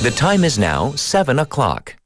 The time is now 7 o'clock.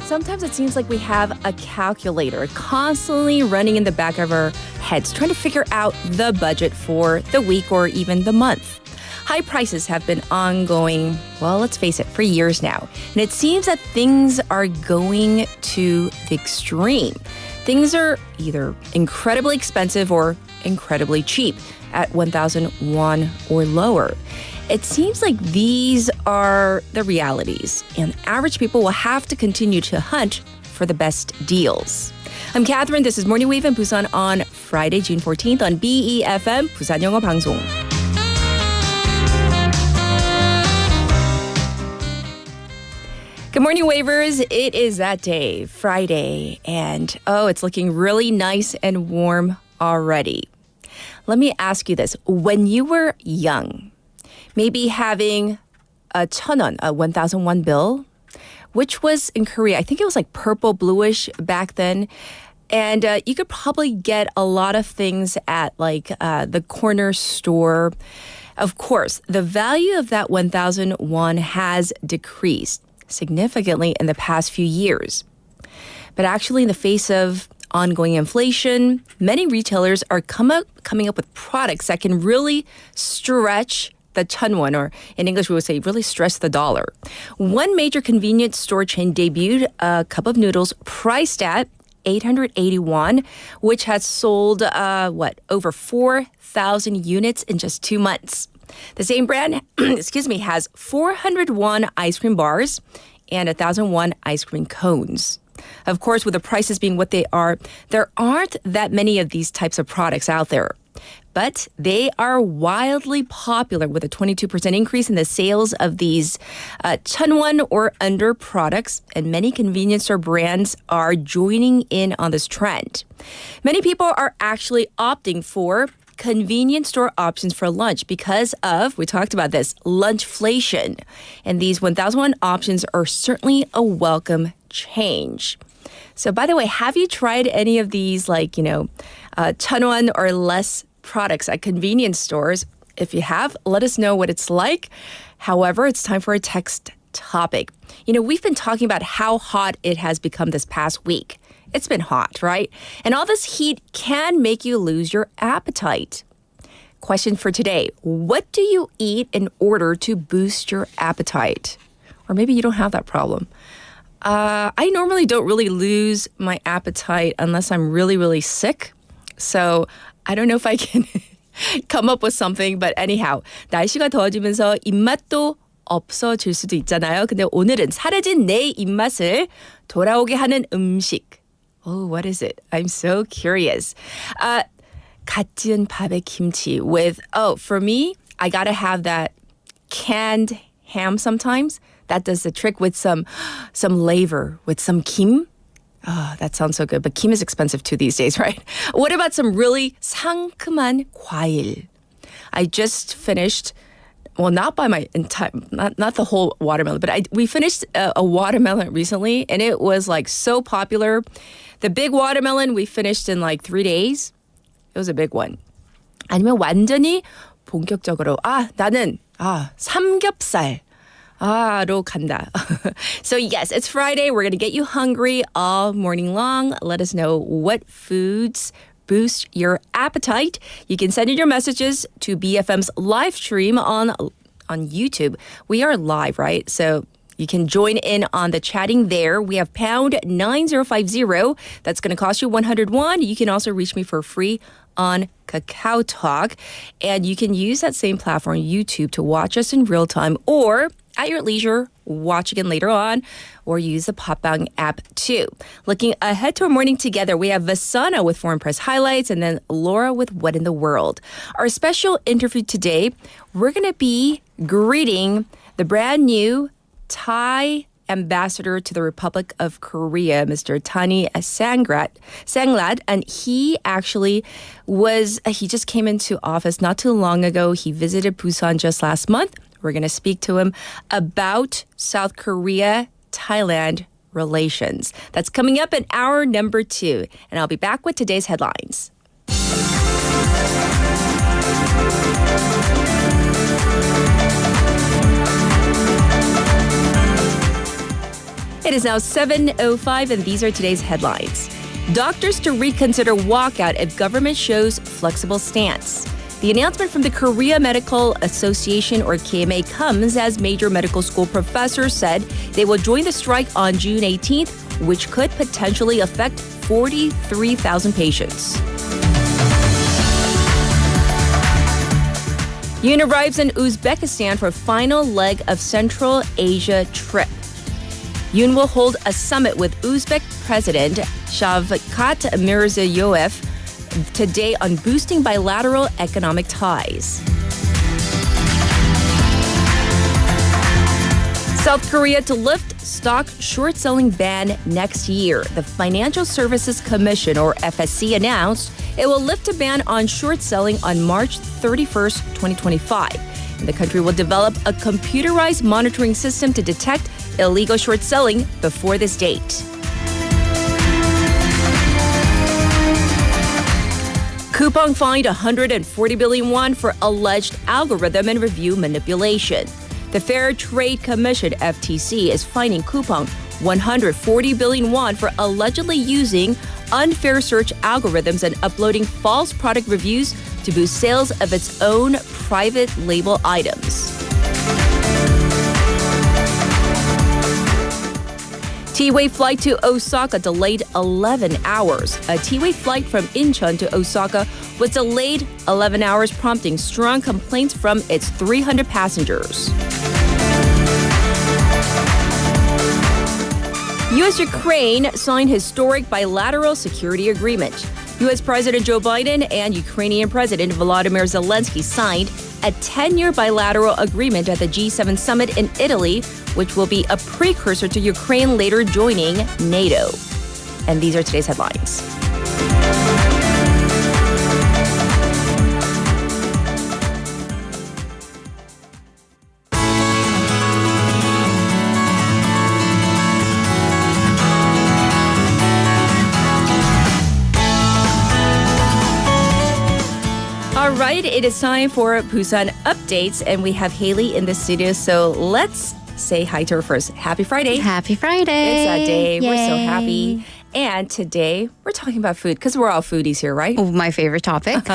Sometimes it seems like we have a calculator constantly running in the back of our heads, trying to figure out the budget for the week or even the month. High prices have been ongoing, well, let's face it, for years now. And it seems that things are going to the extreme. Things are either incredibly expensive or incredibly cheap at 1,000 won or lower. It seems like these are the realities, and average people will have to continue to hunt for the best deals. I'm Catherine. This is Morning Wave in Busan on Friday, June 14th on befm, 부산영어방송. Good morning, Wavers. It is that day, Friday, and it's looking really nice and warm already. Let me ask you this. When you were young, maybe having a 1,000won, a 1,000 won bill, which was in Korea, I think it was like purple bluish back then. And you could probably get a lot of things at like the corner store. Of course, the value of that 1,000 won has decreased significantly in the past few years. But actually, in the face of ongoing inflation, many retailers are coming up with products that can really stretch the 1,000won, or in English we would say really stretch the dollar. One major convenience store chain debuted a cup of noodles priced at 880 won, which has sold over 4,000 units in just 2 months. The same brand, has 400 won ice cream bars and 1,000 won ice cream cones. Of course, with the prices being what they are, there aren't that many of these types of products out there. But they are wildly popular, with a 22% increase in the sales of these 1,000won or under products, and many convenience store brands are joining in on this trend. Many people are actually opting for convenience store options for lunch because of, we talked about this, lunchflation. And these 1,000 won options are certainly a welcome change. So by the way, have you tried any of these 1,000 won or less products at convenience stores? If you have, let us know what it's like. However, it's time for a text topic. We've been talking about how hot it has become this past week. It's been hot, right? And all this heat can make you lose your appetite. Question for today: what do you eat in order to boost your appetite? Or maybe you don't have that problem. I normally don't really lose my appetite unless I'm really, really sick. So I don't know if I can come up with something, but anyhow, 날씨가 더워지면서 입맛도 없어질 수도 있잖아요. 근데 오늘은 사라진 내 입맛을 돌아오게 하는 음식. Oh, what is it? I'm so curious. 갓 지은 밥에 김치 with, for me, I gotta have that canned ham sometimes. That does the trick with some flavor, with some kim. Oh, that sounds so good. But kim is expensive too these days, right? What about some really 상큼한 과일? I just finished, well, not by my entire, not the whole watermelon, but we finished a watermelon recently, and it was like so popular. The big watermelon we finished in like 3 days. It was a big one. 아니면 완전히 본격적으로, 나는 삼겹살. 로 간다. So yes, it's Friday. We're going to get you hungry all morning long. Let us know what foods boost your appetite. You can send in your messages to BFM's live stream on YouTube. We are live, right? So you can join in on the chatting there. We have pound 9050. That's going to cost you 100 won. You can also reach me for free on Kakao Talk. And you can use that same platform, YouTube, to watch us in real time, or at your leisure, watch again later on, or use the Popbang app too. Looking ahead to our morning together, we have Vasana with Foreign Press Highlights, and then Laura with What in the World. Our special interview today, we're going to be greeting the brand new Thai Ambassador to the Republic of Korea, Mr. Tanee Sangrat, and he just came into office not too long ago. He visited Busan just last month. We're going to speak to him about South Korea-Thailand relations. That's coming up in hour number 2, and I'll be back with today's headlines. It is now 7:05, and these are today's headlines. Doctors to reconsider walkout if government shows flexible stance. The announcement from the Korea Medical Association, or KMA, comes as major medical school professors said they will join the strike on June 18th, which could potentially affect 43,000 patients. Yoon arrives in Uzbekistan for final leg of Central Asia trip. Yoon will hold a summit with Uzbek President Shavkat Mirziyoyev today on boosting bilateral economic ties. South Korea to lift stock short-selling ban next year. The Financial Services Commission, or FSC, announced it will lift a ban on short selling on March 31st, 2025. And the country will develop a computerized monitoring system to detect illegal short selling before this date. Coupang fined 140 billion won for alleged algorithm and review manipulation. The Fair Trade Commission, FTC, is fining Coupang 140 billion won for allegedly using unfair search algorithms and uploading false product reviews to boost sales of its own private label items. T-Way flight to Osaka delayed 11 hours. A T-Way flight from Incheon to Osaka was delayed 11 hours, prompting strong complaints from its 300 passengers. U.S.-Ukraine signed historic bilateral security agreement. U.S. President Joe Biden and Ukrainian President Volodymyr Zelensky signed a 10-year bilateral agreement at the G7 summit in Italy, which will be a precursor to Ukraine later joining NATO. And these are today's headlines. All right, it is time for Busan Updates, and we have Haley in the studio, so let's say hi to her first. Happy Friday. Happy Friday. It's that day. Yay. We're so happy. And today, we're talking about food, because we're all foodies here, right? Oh, my favorite topic.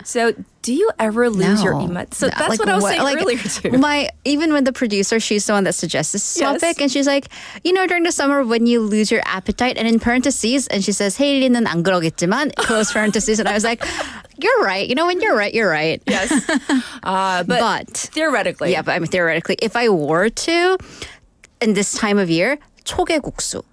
So, do you ever lose your No. emotions? So No, that's like what I was what- saying like, earlier, too. Even when the producer, she's the one that suggests this Yes. topic, and she's like, during the summer when you lose your appetite, and in parentheses, and she says, 헤일리는 안 그러겠지만, close parentheses, and I was like, you're right. When you're right, you're right. Yes. But theoretically. Yeah, but I mean, theoretically, if I were to, in this time of year, 초계국수.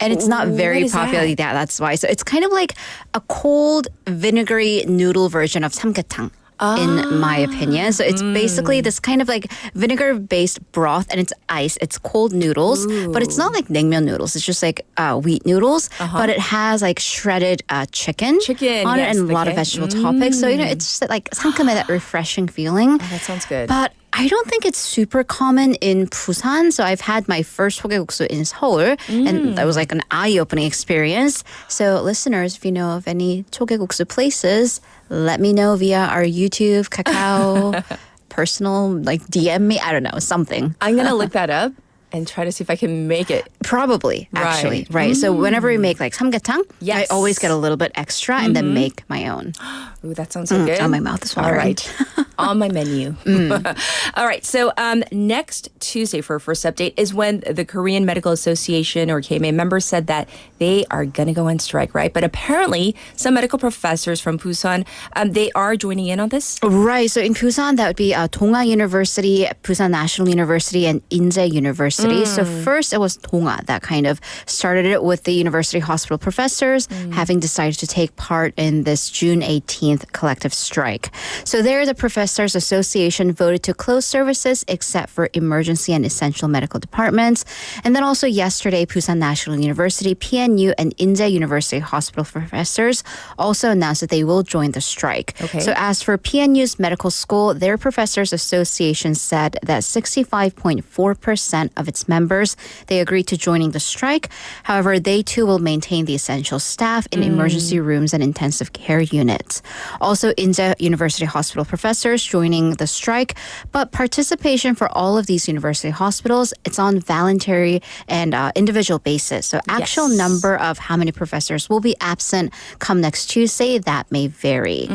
And it's not very What is popular. that? Yeah, that's why. So it's kind of like a cold, vinegary noodle version of samgyetang. In my opinion. So it's basically this kind of like vinegar-based broth, and it's ice. It's cold noodles, but it's not like naengmyeon noodles. It's just like wheat noodles, but it has like shredded chicken on yes, it and a lot okay. of vegetable toppings. So, it's just like 상큼해, that refreshing feeling. That sounds good. But I don't think it's super common in Busan. So I've had my first 초계국수 in Seoul, and that was like an eye-opening experience. So listeners, if you know of any 초계국수 places, let me know via our YouTube, Kakao, personal, like DM me. I don't know, something. I'm going to look that up and try to see if I can make it. Probably, actually. Right. So whenever we make like samgyetang, Yes. I always get a little bit extra and then make my own. Ooh, that sounds so good. Oh, my mouth is watering. All right. On my menu. All right. So next Tuesday for our first update is when the Korean Medical Association, or KMA, members said that they are going to go on strike, right? But apparently some medical professors from Busan, they are joining in on this. Right. So in Busan, that would be Donga University, Busan National University, and Inje University. So first it was Donga that kind of started it with the university hospital professors having decided to take part in this June 18th 15th collective strike. So there, the Professors Association voted to close services except for emergency and essential medical departments. And then also yesterday, Busan National University, PNU, and Inje University Hospital professors also announced that they will join the strike. Okay. So as for PNU's medical school, their Professors Association said that 65.4% of its members, they agreed to joining the strike. However, they too will maintain the essential staff in emergency rooms and intensive care units. Also, Inje University Hospital professors joining the strike, but participation for all of these university hospitals, it's on voluntary and individual basis. So actual number of how many professors will be absent come next Tuesday, that may vary.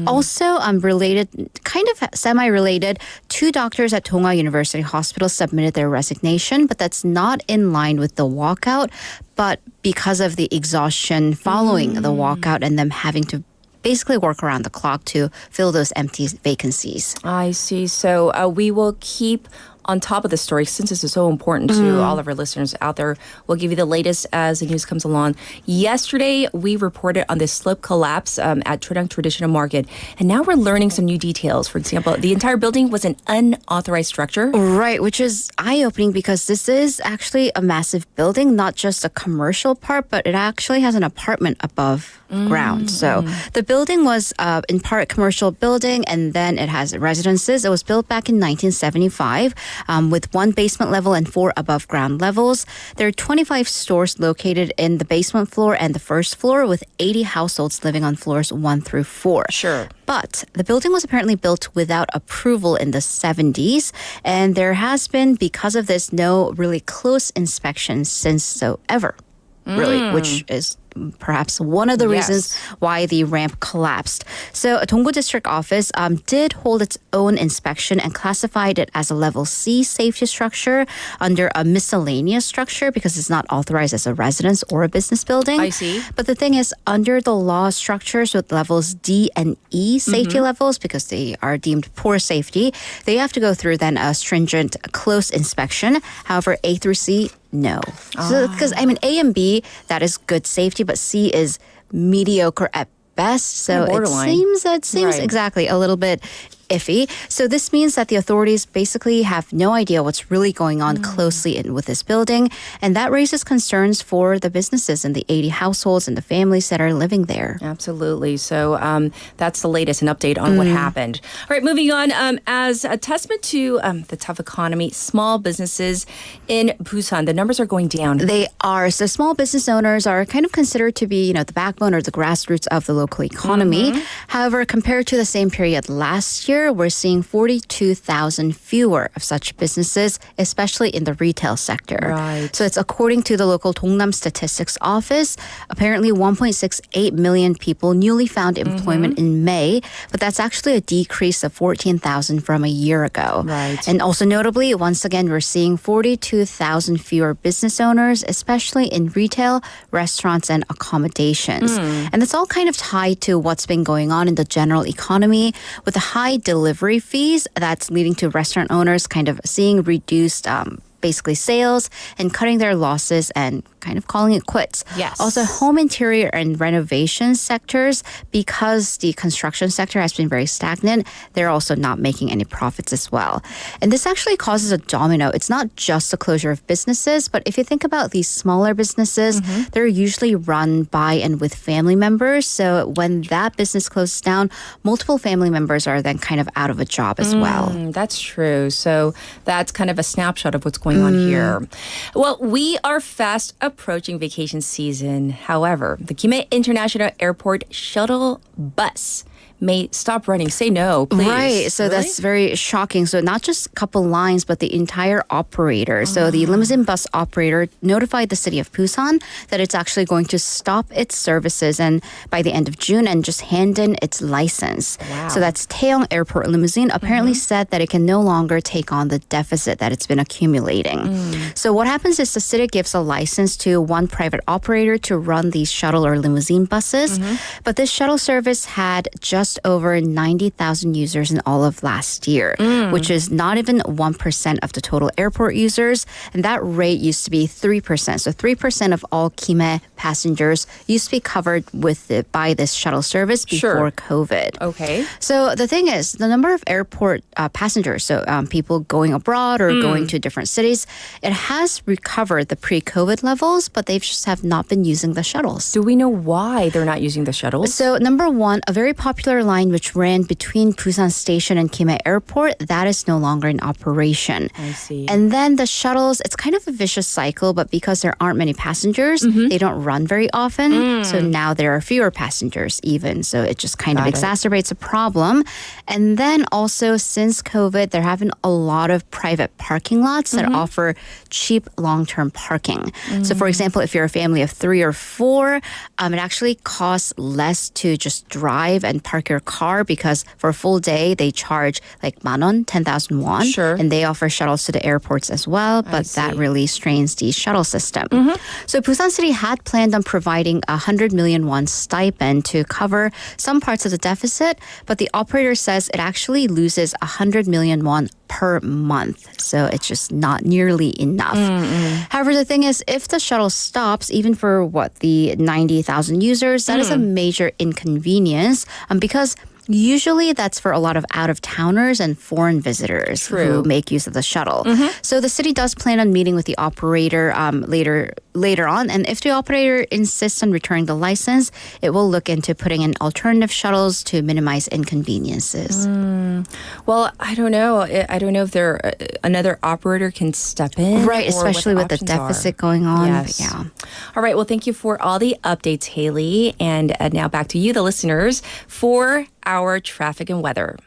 Also, related, kind of semi-related, 2 doctors at Donghwa University Hospital submitted their resignation, but that's not in line with the walkout, but because of the exhaustion following the walkout and them having to basically work around the clock to fill those empty vacancies. I see. So we will keep on top of the story, since this is so important to all of our listeners out there. We'll give you the latest as the news comes along. Yesterday, we reported on this slope collapse at Choryang Traditional Market, and now we're learning some new details. For example, the entire building was an unauthorized structure. Right, which is eye-opening because this is actually a massive building, not just a commercial part, but it actually has an apartment above ground. So the building was in part commercial building, and then it has residences. It was built back in 1975 with 1 basement level and 4 above ground levels. There are 25 stores located in the basement floor and the first floor, with 80 households living on floors 1 through 4. Sure. But the building was apparently built without approval in the 70s, and there has been, because of this, no really close inspection since so ever. Really, which is perhaps one of the reasons why the ramp collapsed. So a Donggu District Office did hold its own inspection and classified it as a level C safety structure under a miscellaneous structure because it's not authorized as a residence or a business building. I see. But the thing is, under the law structures with levels D and E safety levels, because they are deemed poor safety, they have to go through then a stringent close inspection. However, A through C, no. So, because A and B, that is good safety, but C is mediocre at best. So it seems exactly a little bit iffy. So this means that the authorities basically have no idea what's really going on closely with this building. And that raises concerns for the businesses and the 80 households and the families that are living there. Absolutely. So that's the latest and update on what happened. All right, moving on. As a testament to the tough economy, small businesses in Busan, the numbers are going down. They are. So small business owners are kind of considered to be, the backbone or the grassroots of the local economy. However, compared to the same period last year, we're seeing 42,000 fewer of such businesses, especially in the retail sector. Right. So it's according to the local Dongnam Statistics Office. Apparently 1.68 million people newly found employment in May, but that's actually a decrease of 14,000 from a year ago. Right. And also notably, once again, we're seeing 42,000 fewer business owners, especially in retail, restaurants, and accommodations. And it's all kind of tied to what's been going on in the general economy with the high delivery fees that's leading to restaurant owners kind of seeing reduced basically sales and cutting their losses and kind of calling it quits. Yes. Also, home interior and renovation sectors, because the construction sector has been very stagnant, they're also not making any profits as well. And this actually causes a domino. It's not just the closure of businesses, but if you think about these smaller businesses, they're usually run by and with family members. So when that business closes down, multiple family members are then kind of out of a job as well. That's true. So that's kind of a snapshot of what's going on here. Well, we are fast approaching vacation season. However, the Kimhae International Airport shuttle bus may stop running. Say no, please. Right. So that's very shocking. So not just a couple lines, but the entire operator. So the limousine bus operator notified the city of Busan that it's actually going to stop its services and by the end of June and just hand in its license. Wow. So that's Taeyong Airport Limousine apparently said that it can no longer take on the deficit that it's been accumulating. So what happens is the city gives a license to one private operator to run these shuttle or limousine buses. But this shuttle service had just just over 90,000 users in all of last year, which is not even 1% of the total airport users. And that rate used to be 3%. So 3% of all Kimhae passengers used to be covered by this shuttle service before COVID. Okay. So the thing is, the number of airport passengers, so people going abroad or going to different cities, it has recovered the pre-COVID levels, but they just have not been using the shuttles. Do we know why they're not using the shuttles? So number one, a very popular line which ran between Busan Station and Kimhae Airport, that is no longer in operation. I see. And then the shuttles, it's kind of a vicious cycle, but because there aren't many passengers, they don't run very often. So now there are fewer passengers even. So it just kind of exacerbates a problem. And then also since COVID, there have been a lot of private parking lots that offer cheap long-term parking. So for example, if you're a family of 3 or 4, it actually costs less to just drive and park your car because for a full day, they charge like 10,000, 10,000 won. Sure. And they offer shuttles to the airports as well, but that really strains the shuttle system. So Busan City had planned on providing 100 million won stipend to cover some parts of the deficit, but the operator says it actually loses 100 million won per month. So it's just not nearly enough. However, the thing is, if the shuttle stops, even for the 90,000 users, that is a major inconvenience because usually that's for a lot of out-of-towners and foreign visitors who make use of the shuttle. So the city does plan on meeting with the operator later on. And if the operator insists on returning the license, it will look into putting in alternative shuttles to minimize inconveniences. Well, I don't know. I don't know if another operator can step in. Right, especially with the deficit going on. Yes. Yeah. All right. Well, thank you for all the updates, Haley. And now back to you, the listeners, for our traffic and weather.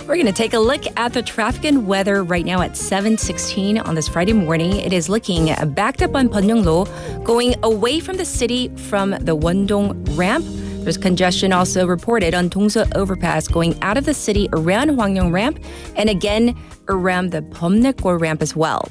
We're going to take a look at the traffic and weather right now at 7:16 on this Friday morning. It is looking backed up on Pyeonglo, going away from the city from the Wondong ramp. There's congestion also reported on Dongso overpass going out of the city around Hwangyong ramp and again around the Bomnaekgol ramp as well.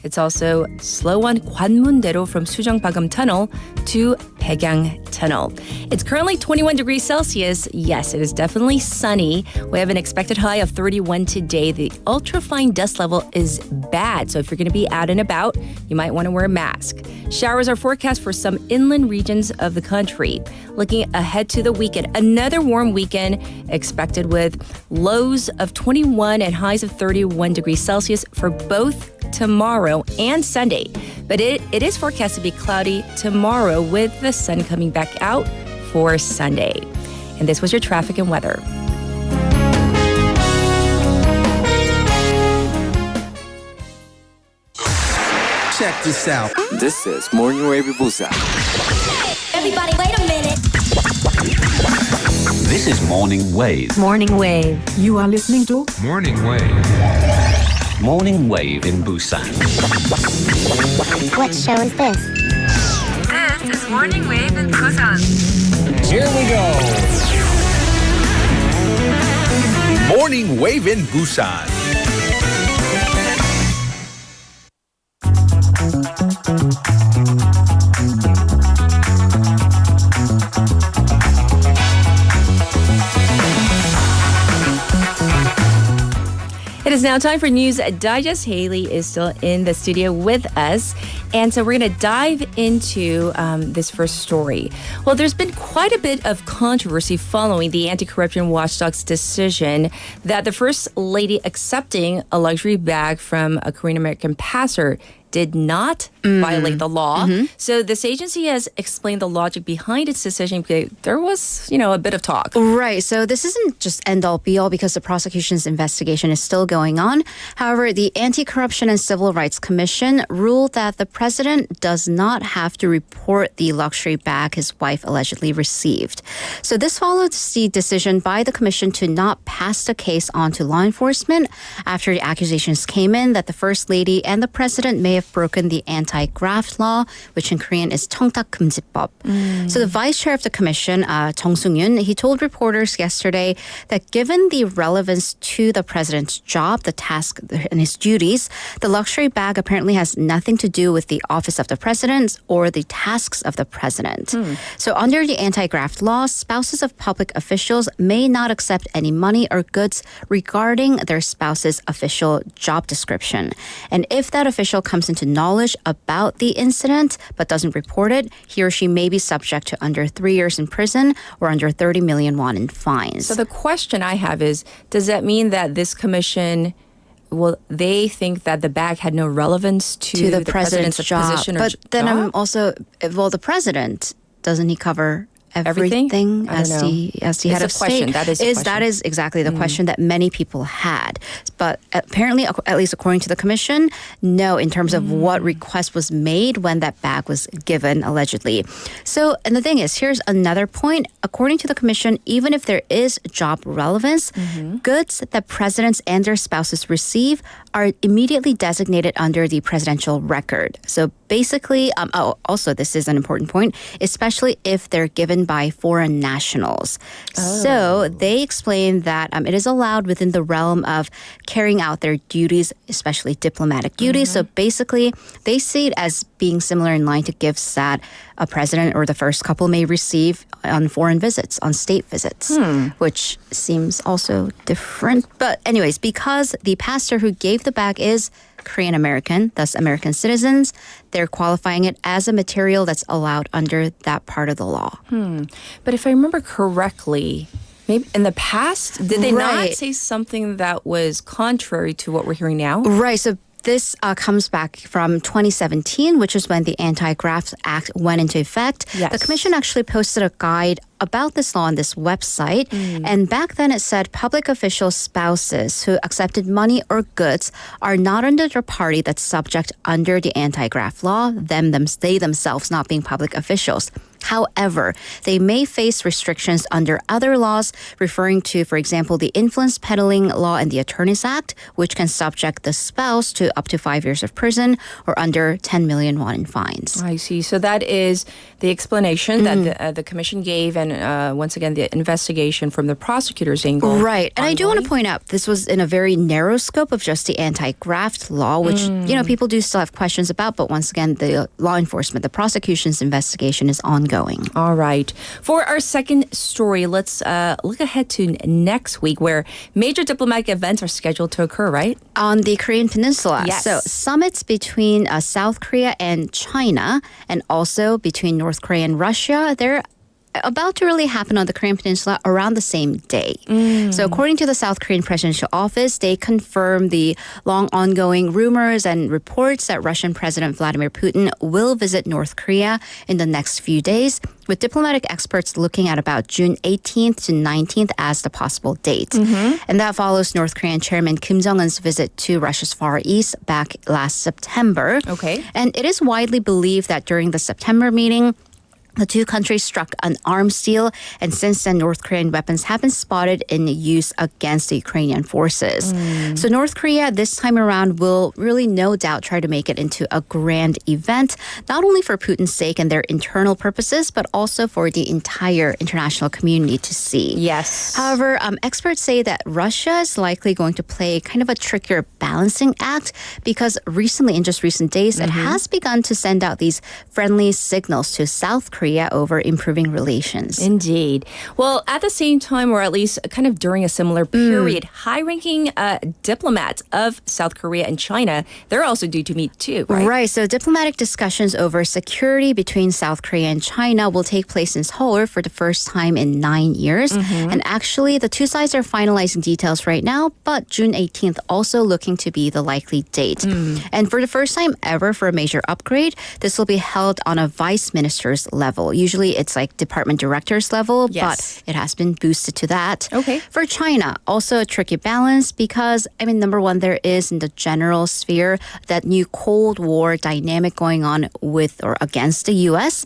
It's also slow on Gwanmun-daero from Sujong-Bagum Tunnel to Baegang Tunnel. It's currently 21 degrees Celsius. Yes, it is definitely sunny. We have an expected high of 31 today. The ultrafine dust level is bad, so if you're going to be out and about, you might want to wear a mask. Showers are forecast for some inland regions of the country. Looking ahead to the weekend, another warm weekend expected with lows of 21 and highs of 31 degrees Celsius for both tomorrow and Sunday. But it is forecast to be cloudy tomorrow with the sun coming back out for Sunday. And this was your traffic and weather. Check this out. This is Morning Wave with Busan. Everybody, wait a minute. This is Morning Wave. Morning Wave. You are listening to Morning Wave. Morning Wave in Busan. What show is this? This is Morning Wave in Busan. Here we go. Morning Wave in Busan. It is now time for News Digest. Haley is still in the studio with us. And so we're going to dive into this first story. Well, there's been quite a bit of controversy following the anti-corruption watchdog's decision that the First Lady accepting a luxury bag from a Korean-American pastor did not violate the law. So this agency has explained the logic behind its decision because there was, a bit of talk. Right. So this isn't just end all be all because the prosecution's investigation is still going on. However, the Anti-Corruption and Civil Rights Commission ruled that the president does not have to report the luxury bag his wife allegedly received. So this follows the decision by the commission to not pass the case on to law enforcement after the accusations came in that the First Lady and the president may have have broken the anti-graft law, which in Korean is 청탁금지법. So the vice chair of the commission, Jung Sung-yoon, he told reporters yesterday that given the relevance to the president's job, the task and his duties, the luxury bag apparently has nothing to do with the office of the president or the tasks of the president. So under the anti-graft law, spouses of public officials may not accept any money or goods regarding their spouse's official job description. And if that official comes into knowledge about the incident but doesn't report it, he or she may be subject to under 3 years in prison or under 30 million won in fines. So the question I have is, does that mean that this commission, well, they think that the bag had no relevance to the president's job? position or but then job? I'm also, well, the president, doesn't he cover everything I don't know. as the head of question. state? That is a question. That is exactly the question that many people had. But apparently, at least according to the commission, no, in terms of what request was made when that bag was given, allegedly. So, and the thing is, here's another point. According to the commission, even if there is job relevance, goods that presidents and their spouses receive are immediately designated under the presidential record. So basically, also this is an important point, especially if they're given by foreign nationals. So they explain that it is allowed within the realm of carrying out their duties, especially diplomatic duties. So basically, they see it as being similar in line to gifts that a president or the first couple may receive on foreign visits, on state visits, which seems also different. But anyways, because the pastor who gave the bag is Korean American, thus American citizens, they're qualifying it as a material that's allowed under that part of the law. But if I remember correctly, maybe in the past, did they not Right. say something that was contrary to what we're hearing now? Right. So this comes back from 2017, which is when the Anti-Graft Act went into effect. Yes. The commission actually posted a guide about this law on this website. And back then it said public official spouses who accepted money or goods are not under the party that's subject under the anti-graft law, they themselves not being public officials. However, they may face restrictions under other laws referring to, for example, the influence peddling law and the Attorneys Act, which can subject the spouse to up to 5 years of prison or under 10 million won in fines. I see. So that is the explanation that the commission gave, and once again, the investigation from the prosecutor's angle. Right. And I do want to point out, this was in a very narrow scope of just the anti-graft law, which, people do still have questions about. But once again, the law enforcement, the prosecution's investigation is ongoing. All right. For our second story, let's look ahead to next week, where major diplomatic events are scheduled to occur, right? On the Korean Peninsula. Yes. So summits between South Korea and China, and also between North Korea and Russia, they're about to really happen on the Korean Peninsula around the same day. So according to the South Korean presidential office, they confirmed the long ongoing rumors and reports that Russian President Vladimir Putin will visit North Korea in the next few days, with diplomatic experts looking at about June 18th to 19th as the possible date. And that follows North Korean Chairman Kim Jong-un's visit to Russia's Far East back last September. Okay. And it is widely believed that during the September meeting, the two countries struck an arms deal, and since then, North Korean weapons have been spotted in use against the Ukrainian forces. So North Korea this time around will really no doubt try to make it into a grand event, not only for Putin's sake and their internal purposes, but also for the entire international community to see. Yes. However, experts say that Russia is likely going to play kind of a trickier balancing act, because recently, in just recent days, it has begun to send out these friendly signals to South Korea over improving relations. Indeed. Well, at the same time, or at least kind of during a similar period, high-ranking diplomats of South Korea and China, they're also due to meet too, right? Right. So diplomatic discussions over security between South Korea and China will take place in Seoul for the first time in 9 years. And actually, the two sides are finalizing details right now, but June 18th also looking to be the likely date. And for the first time ever for a major upgrade, this will be held on a vice minister's level. level. Usually it's like department directors level, Yes. but it has been boosted to that. Okay. For China, also a tricky balance because, number one, there is in the general sphere that new Cold War dynamic going on with or against the U.S.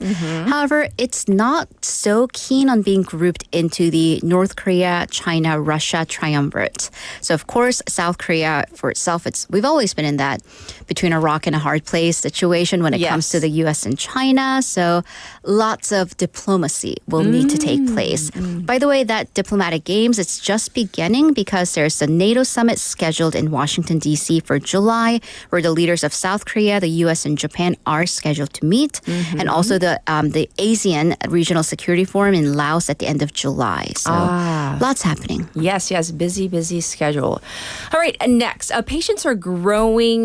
However, it's not so keen on being grouped into the North Korea, China, Russia triumvirate. So, of course, South Korea for itself, we've always been in that between a rock and a hard place situation when it comes to the U.S. and China. So, lots of diplomacy will need to take place. By the way, that diplomatic games, it's just beginning because there's a NATO summit scheduled in Washington, D.C. for July, where the leaders of South Korea, the U.S., and Japan are scheduled to meet. And also the ASEAN Regional Security Forum in Laos at the end of July. So lots happening. Yes, busy schedule. All right, next. Patients are growing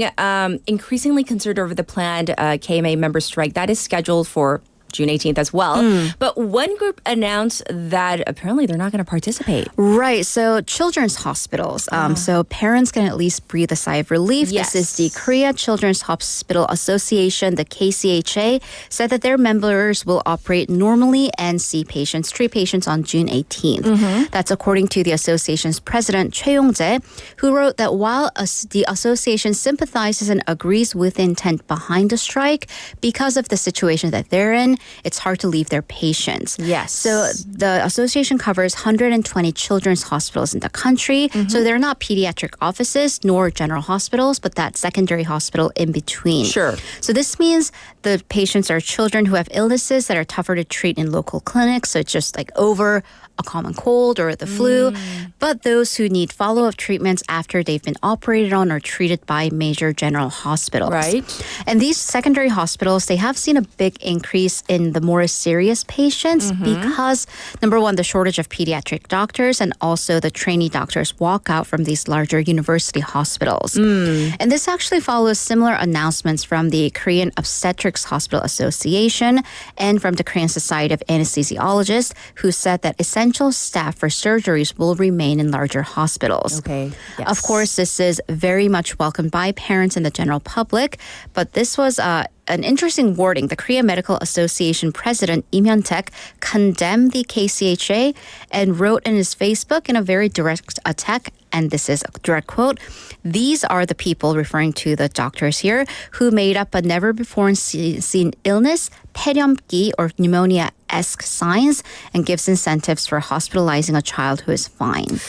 increasingly concerned over the planned KMA member strike. That is scheduled for June 18th as well. But one group announced that apparently they're not going to participate. Right. So children's hospitals. So parents can at least breathe a sigh of relief. Yes. This is the Korea Children's Hospital Association, the KCHA, said that their members will operate normally and treat patients on June 18th. That's according to the association's president, Choi Yong-jae, who wrote that while the association sympathizes and agrees with the intent behind the strike, because of the situation that they're in, it's hard to leave their patients. Yes. So the association covers 120 children's hospitals in the country. So they're not pediatric offices nor general hospitals, but that secondary hospital in between. Sure. So this means the patients are children who have illnesses that are tougher to treat in local clinics. So it's just like over a common cold or the flu, but those who need follow-up treatments after they've been operated on or treated by major general hospitals. Right. And these secondary hospitals, they have seen a big increase in the more serious patients because, number one, the shortage of pediatric doctors and also the trainee doctors walk out from these larger university hospitals. And this actually follows similar announcements from the Korean Obstetrics Hospital Association and from the Korean Society of Anesthesiologists, who said that essential staff for surgeries will remain in larger hospitals. Okay. Yes. Of course, this is very much welcomed by parents and the general public, but this was an interesting wording. The Korea Medical Association president, Im Hyun-taek, condemned the KCHA and wrote in his Facebook in a very direct attack, and this is a direct quote, "These are the people," referring to the doctors here, "who made up a never-before-seen illness, 폐렴기 or pneumonia-esque signs, and gives incentives for hospitalizing a child who is fine."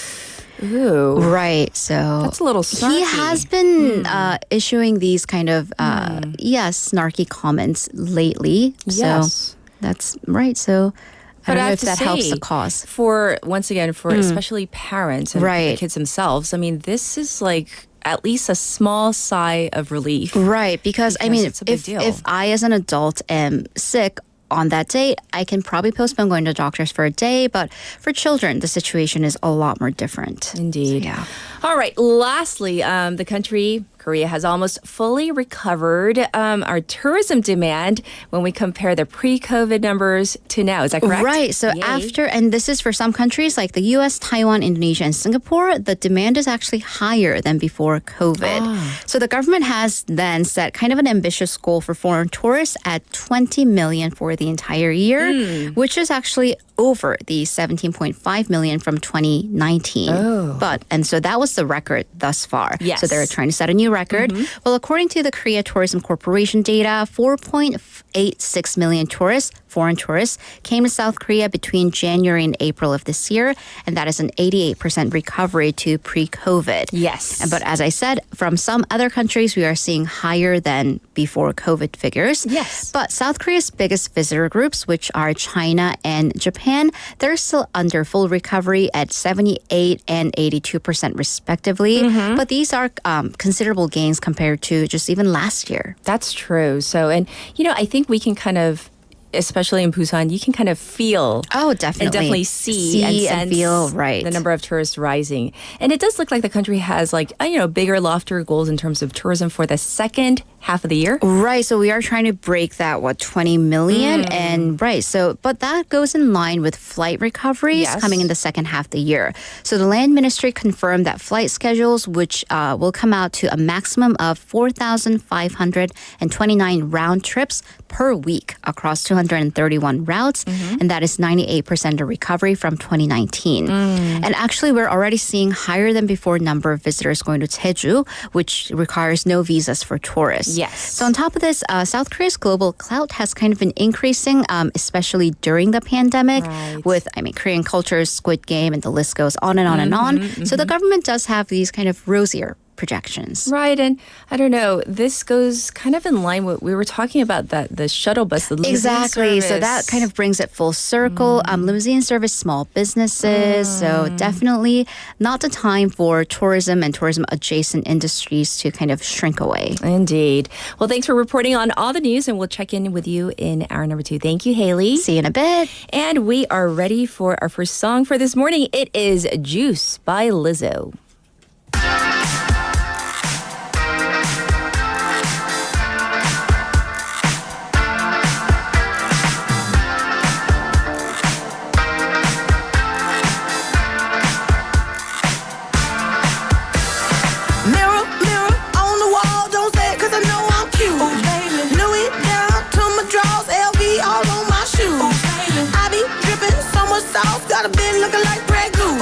Ooh. Right, so That's a little snarky. he has been issuing these kind of snarky comments lately. Yes. So that's right. So I But don't I know have if to that helps say, the cause. For especially parents and Right. the kids themselves, I mean, this is like at least a small sigh of relief. Right, because I mean, it's a big deal. if I as an adult am sick on that day, I can probably postpone going to doctors for a day. But for children, the situation is a lot more different. Indeed. So, yeah. All right. Lastly, the country, Korea, has almost fully recovered our tourism demand when we compare the pre-COVID numbers to now. Is that correct? Right. So Yay. and this is for some countries like the US, Taiwan, Indonesia, and Singapore, the demand is actually higher than before COVID. So the government has then set kind of an ambitious goal for foreign tourists at 20 million for the entire year, which is actually over the 17.5 million from 2019. And so that was the record thus far. Yes. So they're trying to set a new record. Well, according to the Korea Tourism Corporation data, 4.86 million tourists, foreign tourists, came to South Korea between January and April of this year, and that is an 88% recovery to pre-COVID. Yes. But as I said, from some other countries, we are seeing higher than before COVID figures. Yes. But South Korea's biggest visitor groups, which are China and Japan, they're still under full recovery at 78 and 82% respectively. But these are considerable gains compared to just even last year. That's true. So, and, I think we can kind of, especially in Busan, you can kind of feel Oh, definitely. and definitely see and sense feel, right. the number of tourists rising. And it does look like the country has bigger, loftier goals in terms of tourism for the second half of the year? Right, so we are trying to break that, 20 million? And right, so, but that goes in line with flight recoveries coming in the second half of the year. So the Land Ministry confirmed that flight schedules, which will come out to a maximum of 4,529 round trips per week across 231 routes, and that is 98% of recovery from 2019. And actually, we're already seeing higher than before number of visitors going to Jeju, which requires no visas for tourists. Yes. So on top of this, South Korea's global clout has kind of been increasing, especially during the pandemic with, Korean culture, Squid Game, and the list goes on and on and on. So the government does have these kind of rosier projections. Right, and I don't know, this goes kind of in line with, we were talking about that, the shuttle bus, the limousine service. So that kind of brings it full circle. Limousine service, small businesses. So definitely not the time for tourism and tourism adjacent industries to kind of shrink away. Indeed. Well, thanks for reporting on all the news, and we'll check in with you in hour number 2. Thank you, Haley. See you in a bit. And we are ready for our first song for this morning. It is Juice by Lizzo. Got a bit looking like Grey Goo.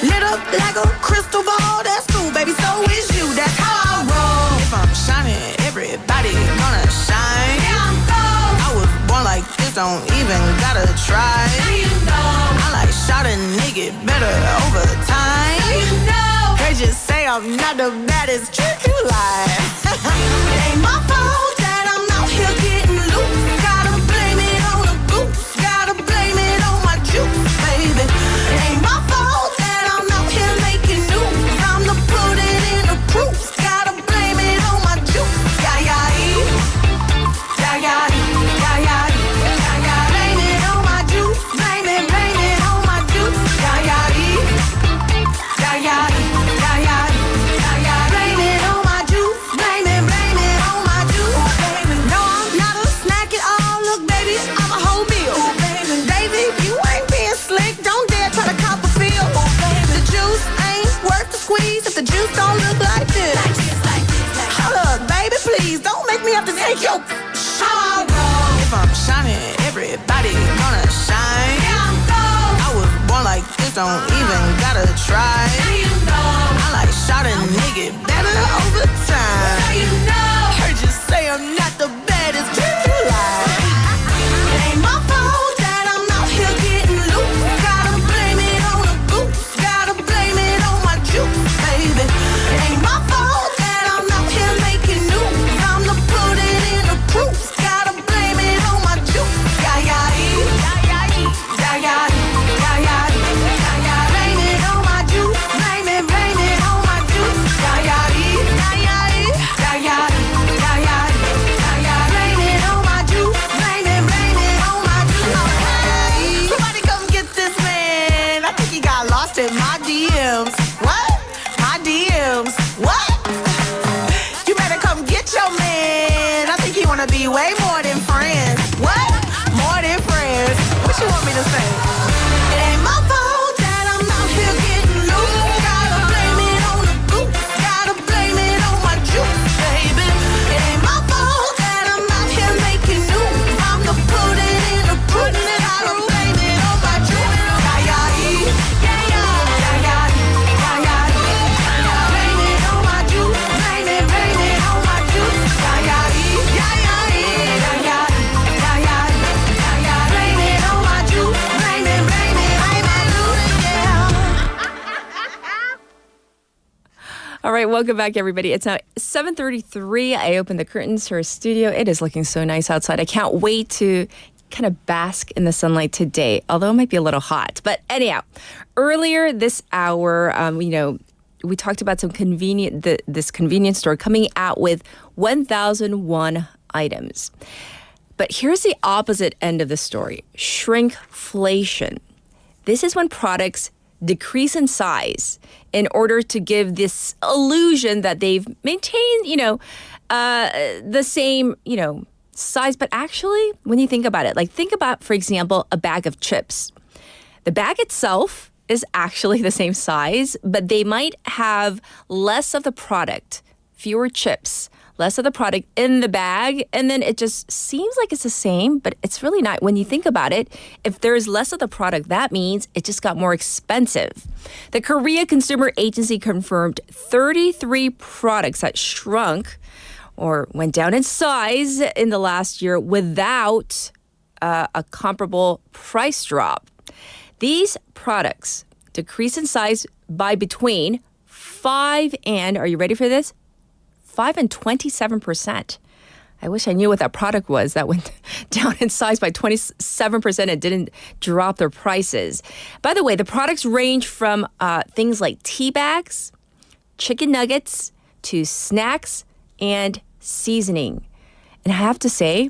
Lit up like a crystal ball. That's cool, baby. So is you. That's how I roll. If I'm shining, everybody gonna shine. Yeah, I'm gold. I was born like this. Don't even gotta try. Now you know. I like shot a nigga better over time. Now you know. They just say I'm not the baddest trick you like. It ain't my fault that I'm out here getting loose. Gotta blame it on the goose. Gotta blame it on my juice. Baby, it ain't my fault that I'm out here making news. I'm the put it in the proof. Gotta blame it on my juice. Yeah, yeah, yeah, yeah, yeah, yeah, yeah. Blame it on my juice. Blame it on my juice. Yeah, yeah, yeah, yeah, yeah, yeah, yeah. Blame it on my juice. Blame it on my juice. Baby, no, I'm not a snack at all. Look, baby, I'm a whole meal. Baby, you ain't being slick. Don't dare try to cop a feel. The juice ain't worth the squeeze if the juice don't look like this. Hold up, baby, please don't make me have to take your shower. If I'm shining, everybody gonna shine. Yeah, I'm gold. I was born like this, don't even gotta try. Now you know. I like shot a nigga better over time. Now you know. Heard you say I'm not the baddest trick you like. It ain't my fault that I'm out here getting loose. Gotta blame it on the goose. Gotta blame it on my juice, baby. It ain't my fault that I'm out here making news. I'm the put it in the proof. Gotta blame it on my juice. Yeah, yeah, yeah, yeah, yeah, yeah, yeah, yeah, yeah. Blame it on my juice. Blame it on my juice. Yeah, yeah, yeah, yeah, yeah, yeah, yeah, yeah, yeah. Blame it on my juice. Blame it on my juice. Hey, somebody come get this man. I think he got lost in my DMs. What? My DMs. What? You better come get your man. I think he wanna be way more than friends. What? More than friends. What you want me to say? It ain't my fault that I'm out here getting loose. Gotta blame it on the goose. Gotta blame it on my juice, baby. It ain't my fault that I'm out here making news. I'm the put it in the proof. Gotta blame it on my juice. Yeah, yeah, yeah, yeah, yeah, yeah, yeah, yeah, yeah. Blame it on my juice. Blame it on my juice. Yeah, yeah, yeah, yeah, yeah, yeah, yeah, yeah, yeah. Blame it on my juice. Blame it on my juice. Yeah. All right, welcome back, everybody. It's now 7:33. I opened the curtains to our studio. It is looking so nice outside. I can't wait to kind of bask in the sunlight today, although it might be a little hot. But anyhow, earlier this hour, we talked about this convenience store coming out with 1,001 items. But here's the opposite end of the story: shrinkflation. This is when products decrease in size in order to give this illusion that they've maintained, the same, size. But actually, when you think about it, like think about, for example, a bag of chips. The bag itself is actually the same size, but they might have less of the product, fewer chips, less of the product in the bag, and then it just seems like it's the same, but it's really not. When you think about it, if there's less of the product, that means it just got more expensive. The Korea Consumer Agency confirmed 33 products that shrunk or went down in size in the last year without a comparable price drop. These products decrease in size by between 5 and, are you ready for this? 5 and 27%. I wish I knew what that product was that went down in size by 27% and didn't drop their prices. By the way, the products range from things like tea bags, chicken nuggets, to snacks and seasoning. And I have to say,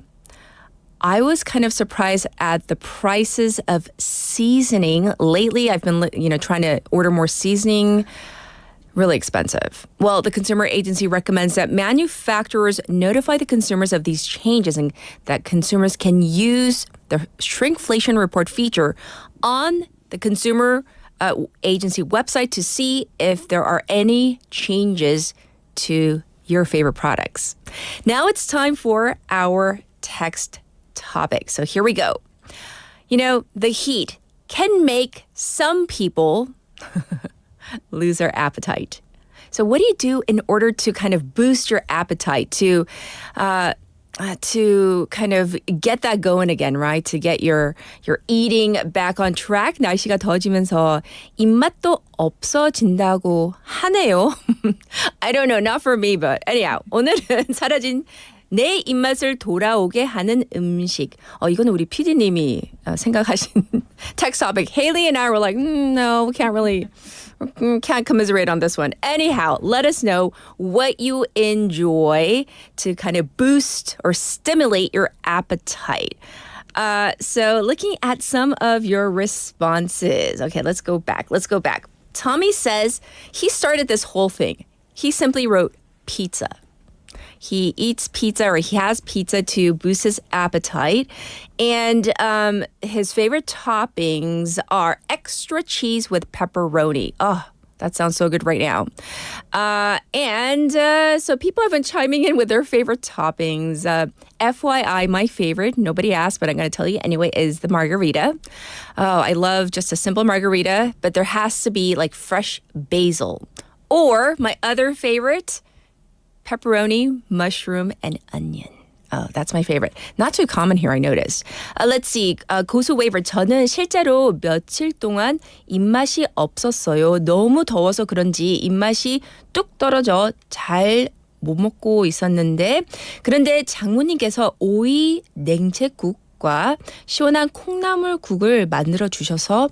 I was kind of surprised at the prices of seasoning. Lately, I've been, trying to order more seasoning. Really expensive. Well, the consumer agency recommends that manufacturers notify the consumers of these changes and that consumers can use the shrinkflation report feature on the consumer agency website to see if there are any changes to your favorite products. Now it's time for our text topic. So here we go. The heat can make some people lose their appetite. So what do you do in order to kind of boost your appetite, to kind of get that going again, right? To get your eating back on track. 날씨가 더워지면서 입맛도 없어진다고 하네요. I don't know, not for me, but anyhow. 오늘은 사라진 내 입맛을 돌아오게 하는 음식. 이거는 우리 PD님이 생각하신 text topic. Haley and I were like, no, we can't commiserate on this one. Anyhow, let us know what you enjoy to kind of boost or stimulate your appetite. So looking at some of your responses. Okay, let's go back. Tommy says he started this whole thing. He simply wrote pizza. He eats pizza or he has pizza to boost his appetite. And his favorite toppings are extra cheese with pepperoni. Oh, that sounds so good right now. So people have been chiming in with their favorite toppings. FYI, my favorite, nobody asked, but I'm going to tell you anyway, is the margarita. Oh, I love just a simple margarita, but there has to be like fresh basil. Or my other favorite, pepperoni, mushroom, and onion. Oh, that's my favorite. Not too common here, I noticed. Let's see. 고수 웨이버, 저는 실제로 며칠 동안 입맛이 없었어요. 너무 더워서 그런지 입맛이 뚝 떨어져 잘 못 먹고 있었는데 그런데 장모님께서 오이 냉채국과 시원한 콩나물국을 만들어 주셔서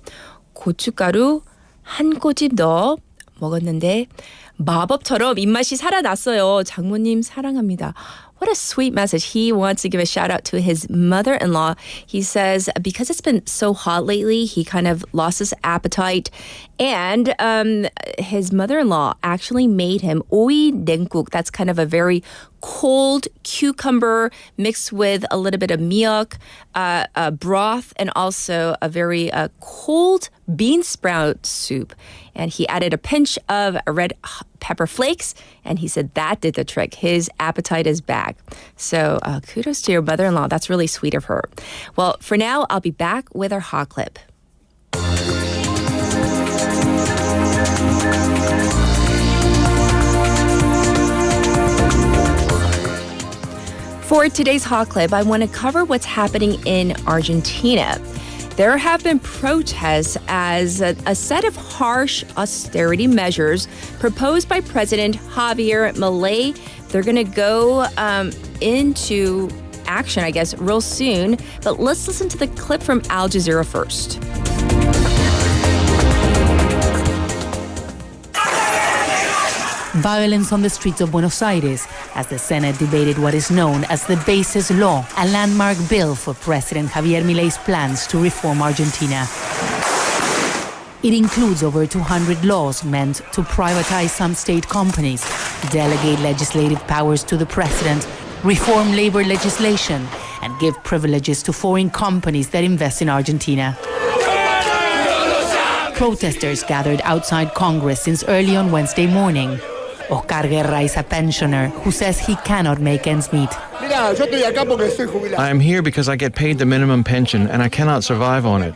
고춧가루 한 꼬집 넣어 먹었는데 마법처럼 입맛이 살아났어요. 장모님 사랑합니다. What a sweet message. He wants to give a shout out to his mother-in-law. He says because it's been so hot lately, he kind of lost his appetite. And his mother-in-law actually made him 오이 냉국. That's kind of a very cold cucumber mixed with a little bit of miok, broth, and also a very cold bean sprout soup. And he added a pinch of red pepper flakes, and he said that did the trick. His appetite is back. So kudos to your mother-in-law. That's really sweet of her. Well, for now, I'll be back with our hot clip. For today's hot clip, I want to cover what's happening in Argentina. There have been protests as a set of harsh austerity measures proposed by President Javier Milei. They're going to go into action, I guess, real soon. But let's listen to the clip from Al Jazeera first. Violence on the streets of Buenos Aires as the Senate debated what is known as the Bases Law, a landmark bill for President Javier Milei's plans to reform Argentina. It includes over 200 laws meant to privatize some state companies, delegate legislative powers to the president, reform labor legislation, and give privileges to foreign companies that invest in Argentina. Protesters gathered outside Congress since early on Wednesday morning. Oscar Guerra is a pensioner who says he cannot make ends meet. I am here because I get paid the minimum pension and I cannot survive on it.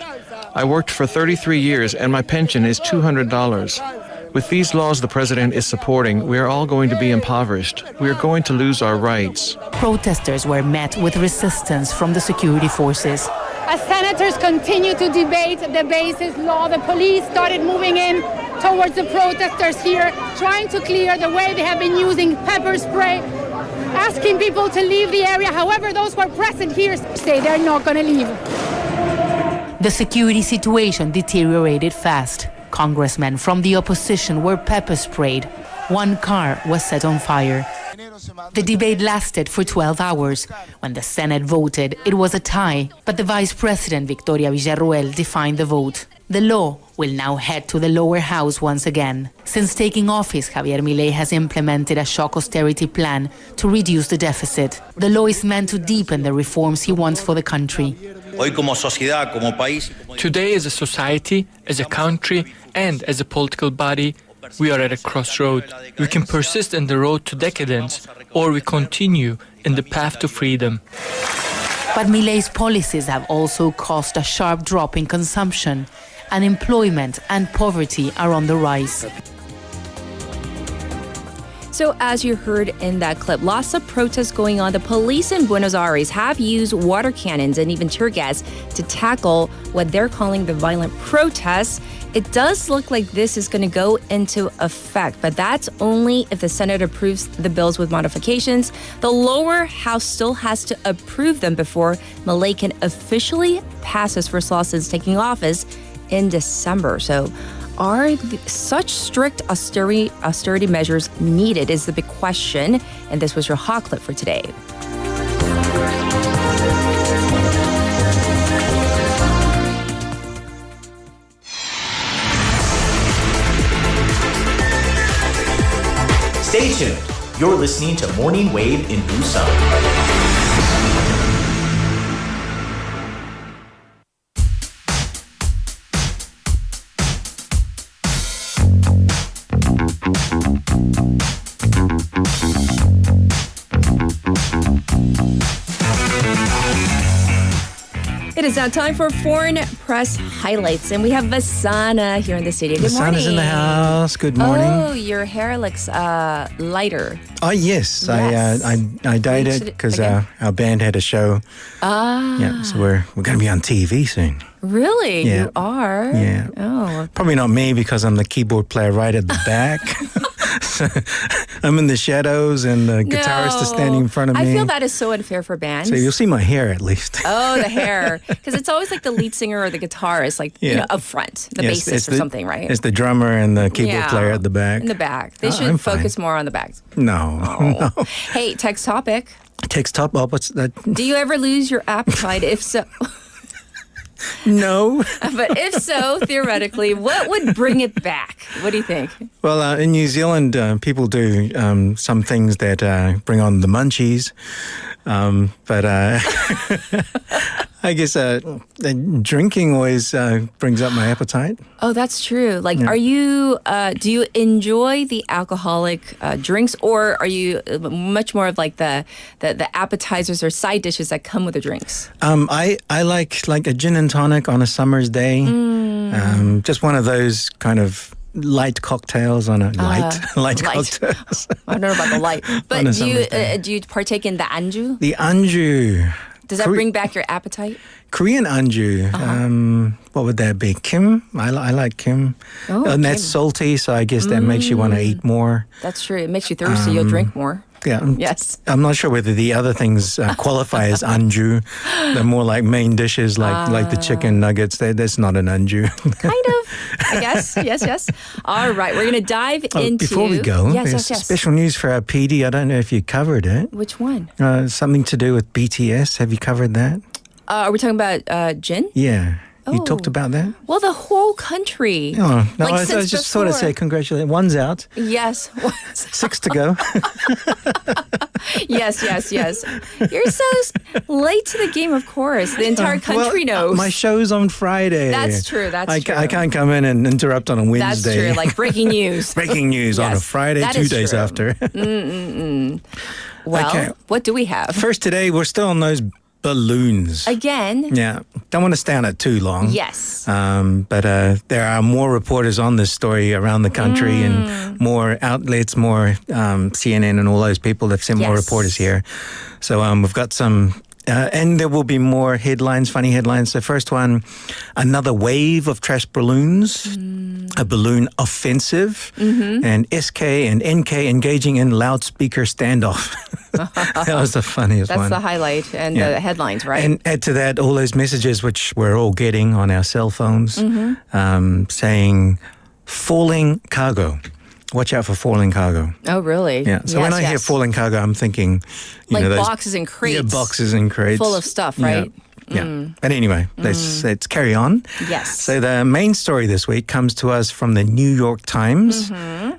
I worked for 33 years and my pension is $200. With these laws the president is supporting, we are all going to be impoverished. We are going to lose our rights. Protesters were met with resistance from the security forces. As senators continue to debate the basis law, the police started moving in towards the protesters here, trying to clear the way. They have been using pepper spray, asking people to leave the area. However, those who are present here say they're not going to leave. The security situation deteriorated fast. Congressmen from the opposition were pepper sprayed. One car was set on fire. The debate lasted for 12 hours. When the Senate voted, it was a tie, but the Vice President, Victoria Villarroel, defined the vote. The law will now head to the lower house once again. Since taking office, Javier Milei has implemented a shock austerity plan to reduce the deficit. The law is meant to deepen the reforms he wants for the country. Today, as a society, as a country, and as a political body, we are at a crossroad. We can persist in the road to decadence, or we continue in the path to freedom. But Milei's policies have also caused a sharp drop in consumption. Unemployment and poverty are on the rise. So as you heard in that clip, lots of protests going on. The police in Buenos Aires have used water cannons and even tear gas to tackle what they're calling the violent protests. It does look like this is going to go into effect, but that's only if the Senate approves the bills with modifications. The lower house still has to approve them before Milei can officially pass his first law since taking office in December. So are such strict austerity measures needed is the big question. And this was your hot clip for today. Stay tuned. You're listening to Morning Wave in Busan. It is now time for foreign press highlights, and we have Vasana here in the studio. Good morning. Vasana's in the house. Good morning. Oh, your hair looks lighter. Oh yes, I dyed it because our band had a show. Yeah, so we're going to be on TV soon. Really? Yeah. You are? Yeah. Oh. Probably not me because I'm the keyboard player right at the back. I'm in the shadows and the guitarist is standing in front of me. I feel that is so unfair for bands. So you'll see my hair at least. Oh, the hair. Because it's always like the lead singer or the guitarist, like, up front, the bassist or something, right? It's the drummer and the keyboard player at the back. In the back. They should focus more on the back. No. Hey, text topic. Text topic. What's that? Do you ever lose your appetite? If so... No. But if so, theoretically, what would bring it back? What do you think? Well, in New Zealand, people do some things that bring on the munchies. But I guess drinking always brings up my appetite. Oh, that's true. Like, are you, do you enjoy the alcoholic drinks, or are you much more of like the appetizers or side dishes that come with the drinks? I like a gin and tonic on a summer's day. Just one of those kind of light cocktails on a light cocktails. I don't know about the light, but do you partake in the anju? The anju. Does that bring back your appetite? Korean anju. What would that be? Kim? I like Kim. Oh, and that's salty, so I guess that makes you want to eat more. That's true. It makes you thirsty. You'll drink more. Yeah. Yes. I'm not sure whether the other things qualify as anju. They're more like main dishes, like the chicken nuggets. That's not an anju. Kind of, I guess. Yes. All right, we're going to dive into... Before we go, there's special news for our PD. I don't know if you covered it. Which one? Something to do with BTS. Have you covered that? Are we talking about Jin? Yeah. You talked about that? Well, the whole country. Oh, no, Like I since just thought I'd before. say congratulations. One's out. Yes. 6 to go. Yes. You're so late to the game, of course. The entire country knows. My show's on Friday. That's true. I can't come in and interrupt on a Wednesday. That's true. Like breaking news. Breaking news on a Yes, Friday, that 2 is days true. after. Well, Okay. what do we have? First today, we're still on those balloons. Again? Yeah. Don't want to stay on it too long. Yes. But there are more reporters on this story around the country and more outlets, more CNN and all those people have sent more Yes. reporters here. So we've got some... and there will be more headlines, funny headlines. The first one, another wave of trash balloons, a balloon offensive, and SK and NK engaging in loudspeaker standoff. That was the funniest That's one. the highlight and the headlines, right? And add to that all those messages which we're all getting on our cell phones saying falling cargo. Watch out for falling cargo. Oh, really? Yeah. So when I hear falling cargo, I'm thinking, like those boxes and crates. Yeah, boxes and crates. Full of stuff, right? Yeah. But anyway, let's carry on. Yes. So the main story this week comes to us from the New York Times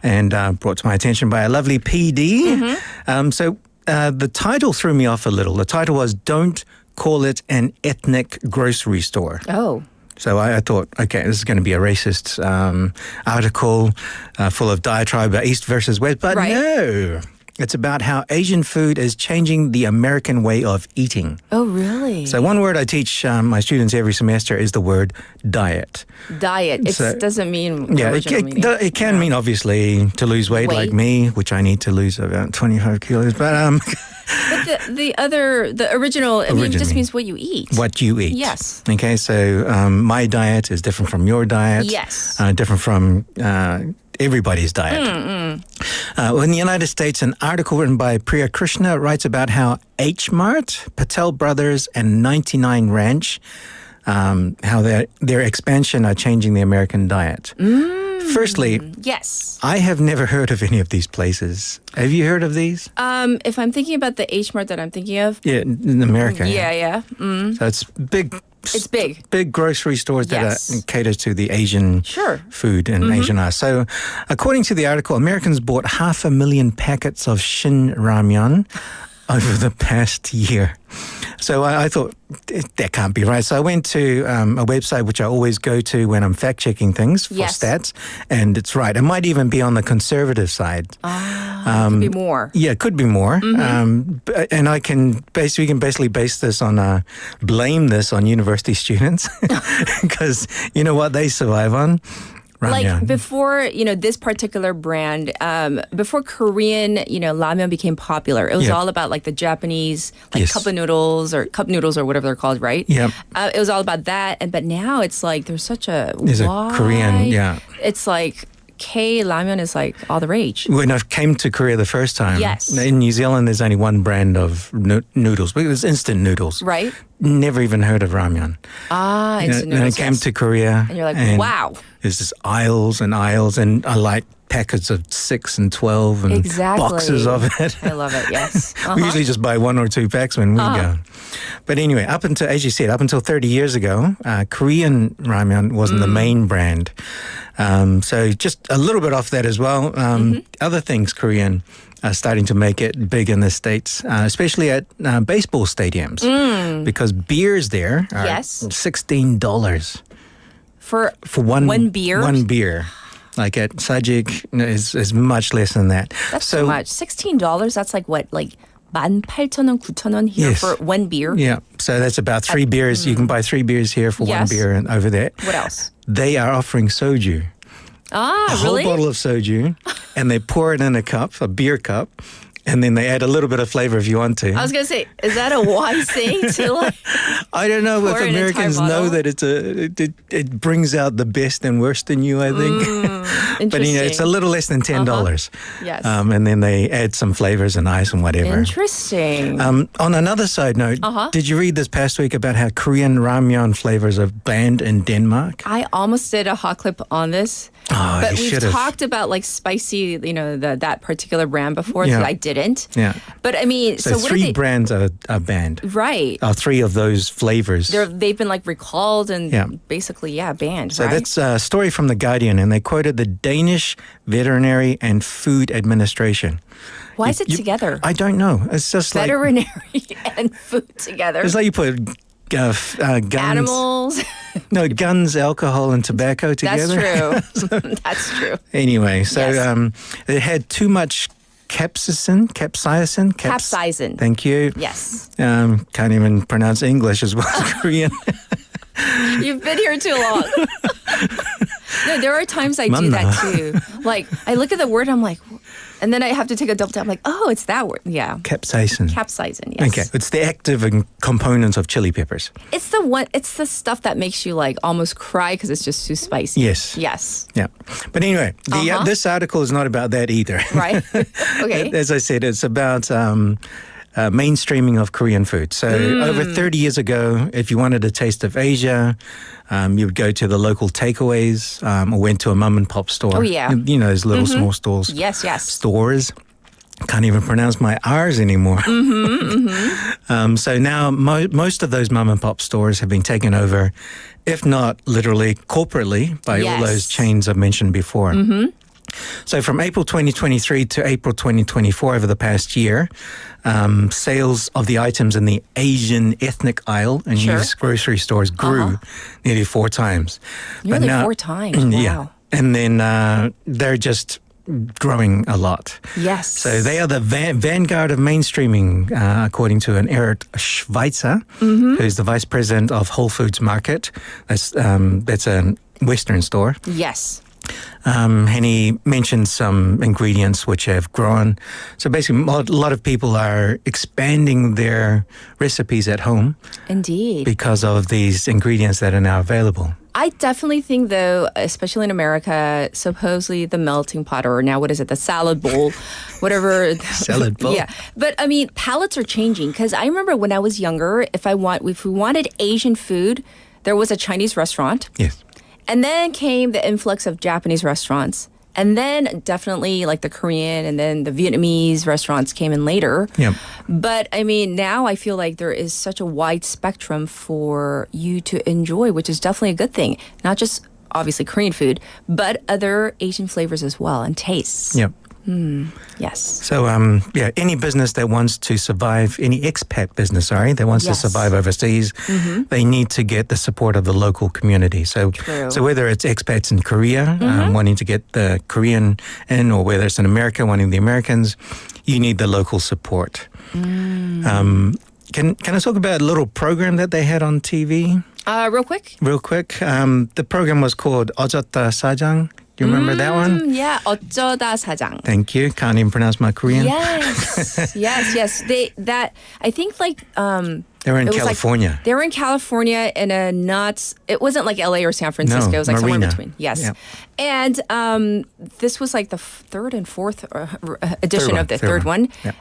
and brought to my attention by a lovely PD. So the title threw me off a little. The title was "Don't Call It an Ethnic Grocery Store." Oh. So I thought, okay, this is going to be a racist article full of diatribe about East versus West. But no, it's about how Asian food is changing the American way of eating. Oh, really? So one word I teach my students every semester is the word diet. Diet. It doesn't mean It can mean, obviously, to lose weight like me, which I need to lose about 25 kilos. But the original, I mean, it just means what you eat. What you eat. Yes. Okay, so my diet is different from your diet. Yes. Different from everybody's diet. In the United States, an article written by Priya Krishna writes about how H Mart, Patel Brothers, and 99 Ranch, how their expansion are changing the American diet. Firstly, yes, I have never heard of any of these places. Have you heard of these? If I'm thinking about the H Mart that I'm thinking of, Yeah, in America. yeah. So it's big. It's big. Big grocery stores that cater to the Asian food and Asian art. So, according to the article, Americans bought 500,000 packets of Shin Ramyun over the past year. So I thought, that can't be right. So I went to a website which I always go to when I'm fact-checking things for stats, and it's right. It might even be on the conservative side. Could be more. Yeah, it could be more. And we can basically base this on, blame this on university students because you know what they survive on? Ramyun. Like before, this particular brand, before Korean, ramen became popular, it was all about like the Japanese, like cup noodles or whatever they're called, right? Yeah. It was all about that. But now it's like there's a Korean, It's like K-ramen is like all the rage. When I came to Korea the first time, in New Zealand, there's only one brand of noodles, but it's instant noodles. Right. Never even heard of ramyun. Instant noodles. And I came to Korea. And you're like, wow. There's just aisles and aisles, and I like packets of 6 and 12 and boxes of it. I love it, yes. We usually just buy 1 or 2 packs when we go. But anyway, as you said, up until 30 years ago, Korean ramyun wasn't the main brand. So just a little bit off that as well. Other things Korean are starting to make it big in the States, especially at baseball stadiums, because beers there are $16 for one beer. One beer. Like at Sajik is much less than that. That's too much. $16, that's like what? Like 18,000원, 9,000원 here for one beer? Yeah. So that's about 3 beers. You can buy 3 beers here for 1 beer and over there. What else? They are offering soju. Ah, a whole bottle of soju, and they pour it in a cup, a beer cup, and then they add a little bit of flavor if you want to. I was going to say, is that a wise thing to like? I don't know if Americans know that it brings out the best and worst in you, I think. But it's a little less than $10. Yes. And then they add some flavors and ice and whatever. Interesting. On another side note, did you read this past week about how Korean ramyun flavors are banned in Denmark? I almost did a hot clip on this. Oh, but you we've should've. talked about like spicy, that particular brand before. Yeah. So I did didn't. Yeah. But I mean, So, so what three are they? brands are banned. Right. Three of those flavors. They've been like recalled and basically, banned. So right? that's a story from The Guardian, and they quoted the Danish Veterinary and Food Administration. Why is it together? I don't know. It's just Veterinary and food together. It's like you put guns, animals. No, guns, alcohol, and tobacco together. That's true. That's true. Anyway, so Yes. it had too much capsaicin. Capsaicin. Thank you. Yes. Can't even pronounce English as well as Korean. You've been here too long. No, there are times I do that too. Like, I look at the word, I'm like, and then I have to take a double tap. I'm like, oh, it's that word. Yeah. Capsaicin. Capsaicin, yes. Okay, it's the active components of chili peppers. It's the stuff that makes you like almost cry because it's just too spicy. Yes. Yes. Yeah. But anyway, this article is not about that either. Right. Okay. As I said, it's about mainstreaming of Korean food. So over 30 years ago, if you wanted a taste of Asia, you would go to the local takeaways or went to a mom and pop store. Oh, yeah. You know, those little small stores. Yes, yes. Stores. Can't even pronounce my R's anymore. So now most of those mom and pop stores have been taken over, if not literally corporately, by all those chains I've mentioned before. So from April 2023 to April 2024, over the past year, sales of the items in the Asian ethnic aisle in used grocery stores grew nearly 4 times. Nearly 4 times, wow. Yeah. And then they're just growing a lot. Yes. So they are the vanguard of mainstreaming, according to an Eric Schweitzer, who's the vice president of Whole Foods Market. That's a Western store. Yes. And he mentioned some ingredients which have grown. So basically, a lot of people are expanding their recipes at home. Indeed. Because of these ingredients that are now available. I definitely think, though, especially in America, supposedly the melting pot, or now what is it, the salad bowl, whatever. Salad bowl. Yeah. But, I mean, palates are changing. Because I remember when I was younger, if we wanted Asian food, there was a Chinese restaurant. Yes. And then came the influx of Japanese restaurants. And then definitely like the Korean and then the Vietnamese restaurants came in later. Yep. But I mean, now I feel like there is such a wide spectrum for you to enjoy, which is definitely a good thing. Not just obviously Korean food, but other Asian flavors as well and tastes. Yep. Yes. So, any business that wants to survive, any expat business, that wants to survive overseas, they need to get the support of the local community. So, so whether it's expats in Korea wanting to get the Korean in, or whether it's in America wanting the Americans, you need the local support. Can I talk about a little program that they had on TV? Real quick. The program was called 어쩌다 사장. Do you remember that one? Yeah, 어쩌다 사장. Thank you. Can't even pronounce my Korean. Yes, yes. I think like they were in California. They were in California in a it wasn't like LA or San Francisco. No, it was like Marina. somewhere in between. Yes. Yep. And this was like the 3rd and 4th edition of the third one. Yep.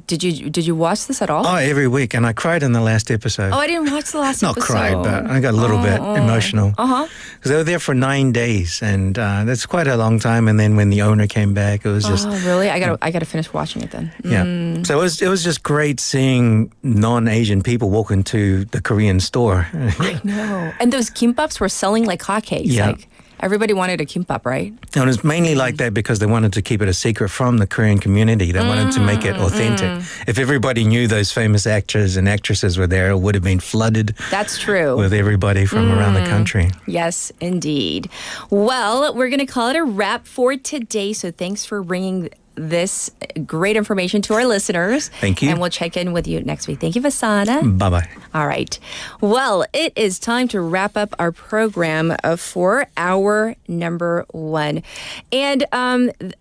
Did you watch this at all? Oh, every week, and I cried in the last episode. Oh, I didn't watch the last Not episode. cried, but I got a little bit emotional. Because they were there for 9 days, and that's quite a long time. And then when the owner came back, it was just. Oh, really? I gotta finish watching it then. Yeah. So it was just great seeing non-Asian people walk into the Korean store. I know. And those kimbaps were selling like hotcakes. Yeah. Like everybody wanted a kimbap, right? And it was mainly like that because they wanted to keep it a secret from the Korean community. They wanted to make it authentic. If everybody knew those famous actors and actresses were there, it would have been flooded. That's true. With everybody from around the country. Yes, indeed. Well, we're going to call it a wrap for today. So thanks for bringing this great information to our listeners. Thank you. And we'll check in with you next week. Thank you, Vasana. Bye-bye. All right. Well, it is time to wrap up our program for hour number 1. And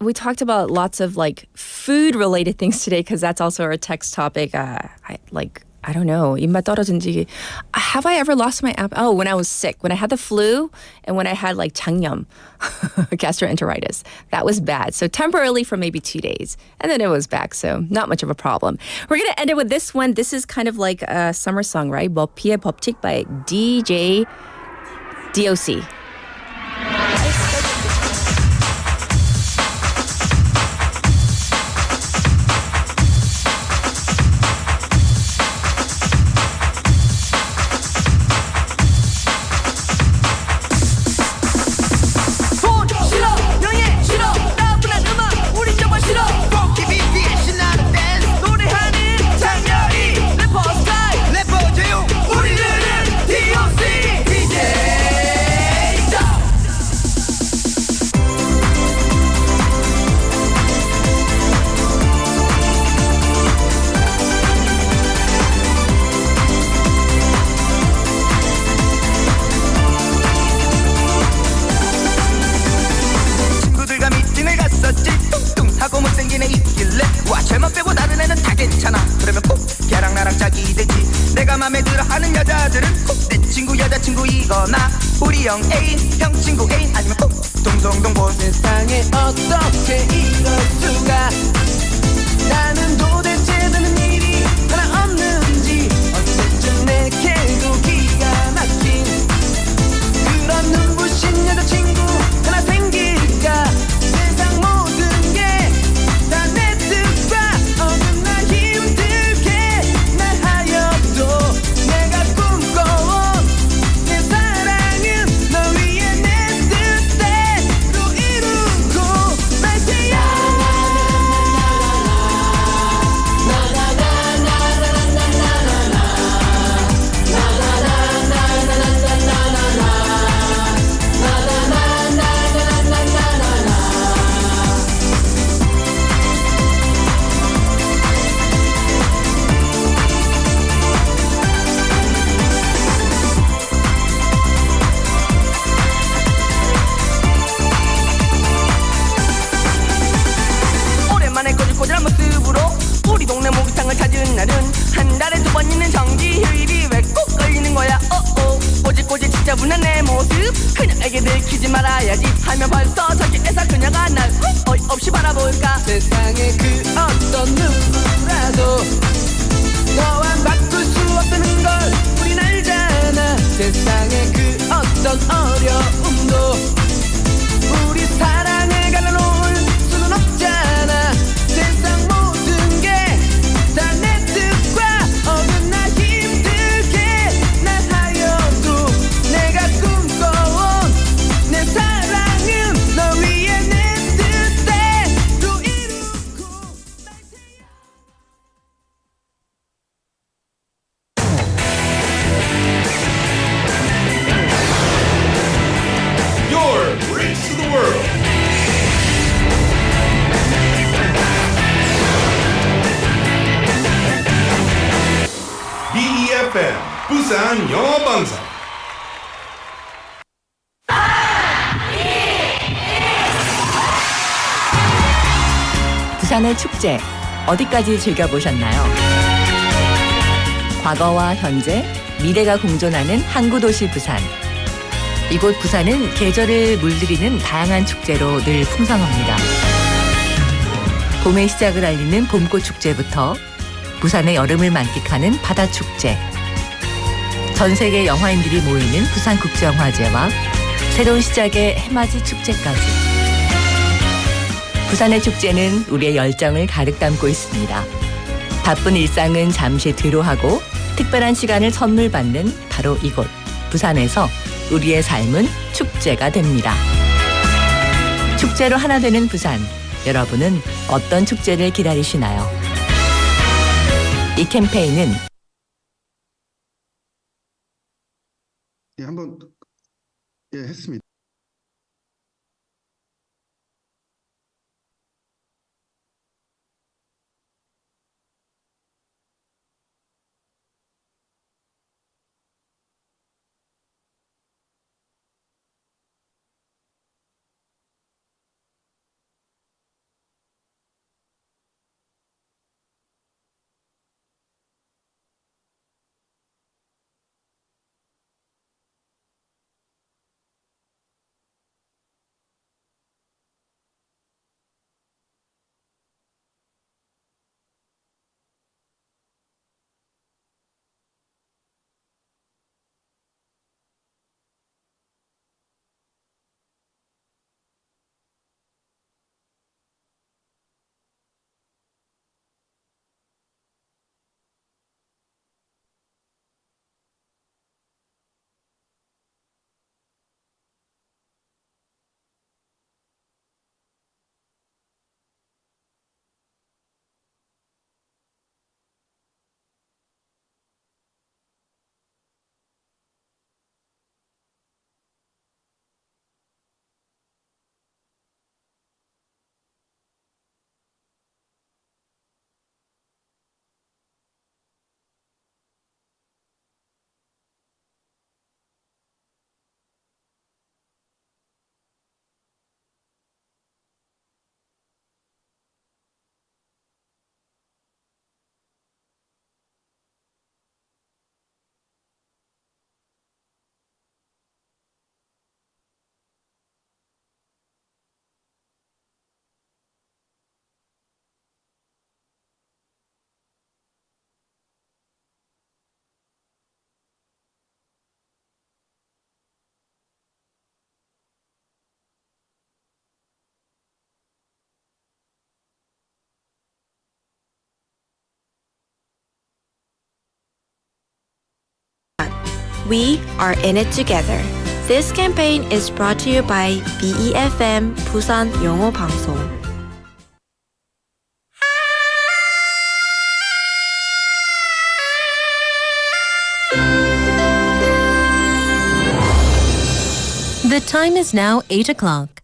we talked about lots of like food-related things today because that's also our text topic. I don't know. 입맛 떨어진지. Have I ever lost my appetite? Oh, when I was sick. When I had the flu and when I had like 장염, gastroenteritis. That was bad. So temporarily for maybe 2 days. And then it was back. So not much of a problem. We're going to end it with this one. This is kind of like a summer song, right? 머피의 법칙 by DJ DOC. 남자들은 꼭 내 친구 여자친구이거나 우리 형 애인 형 친구 애인 아니면 꼭 동동동본 세상에 어떻게 이럴 수가 나는 도대체 되는 일이 하나 없는지 언제쯤 내게도 기가 막힌 그런 눈부신 여자친구 하나 생길까 세상 모든 게 다 내 뜻과 어느 날 힘들게 날 하여도 내가 꿈꿔온 내 사랑은 너 위에 내 뜻대로 이루고 말 테야 오랜만에 꼬질꼬질한 모습으로 우리 동네 목욕탕을 찾은 날은 한 달에 2번 있는 정기 휴일이 왜 꼭 걸리는 거야 꼬질꼬질 진짜 분한 내 모습 그녀에게 들키지 말아야지 하면 벌써 저기에서 그녀가 날 어이없이 바라볼까 세상에 그 어떤 누구라도 너와 바꿀 수 없다는 걸 우린 알잖아 세상에 그 어떤 어려움도 우리 사랑을 갈라놓을 수는 없잖아 세상 모든 게 다 내 뜻과 어느 날 힘들게 날 하여도 내가 꿈꿔온 내 사랑은 너 위에 내 뜻대로 이루고 Your bridge to the world. befm 부산영어방송. 부산의 축제 어디까지 즐겨보셨나요? 과거와 현재, 미래가 공존하는 항구도시 부산. 이곳 부산은 계절을 물들이는 다양한 축제로 늘 풍성합니다. 봄의 시작을 알리는 봄꽃 축제부터 부산의 여름을 만끽하는 바다축제, 전 세계 영화인들이 모이는 부산국제영화제와 새로운 시작의 해맞이 축제까지. 부산의 축제는 우리의 열정을 가득 담고 있습니다. 바쁜 일상은 잠시 뒤로하고 특별한 시간을 선물 받는 바로 이곳 부산에서 우리의 삶은 축제가 됩니다. 축제로 하나 되는 부산, 여러분은 어떤 축제를 기다리시나요? 이 캠페인은 한번 했습니다. We are in it together. This campaign is brought to you by befm 부산영어방송. The time is now 8 o'clock.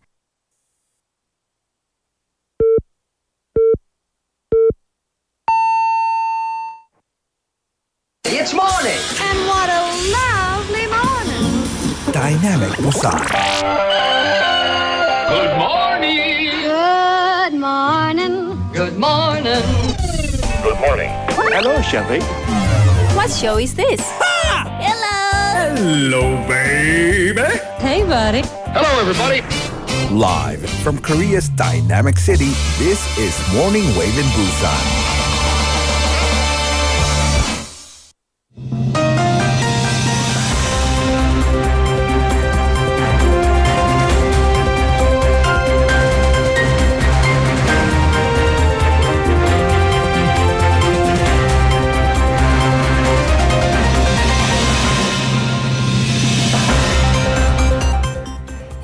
It's morning! And what a lovely morning! Dynamic Busan. Good morning! Good morning. Good morning! Good morning. Hello, Chevy. What show is this? Hello, baby. Hey, buddy. Hello, everybody. Live from Korea's dynamic city, this is Morning Wave in Busan.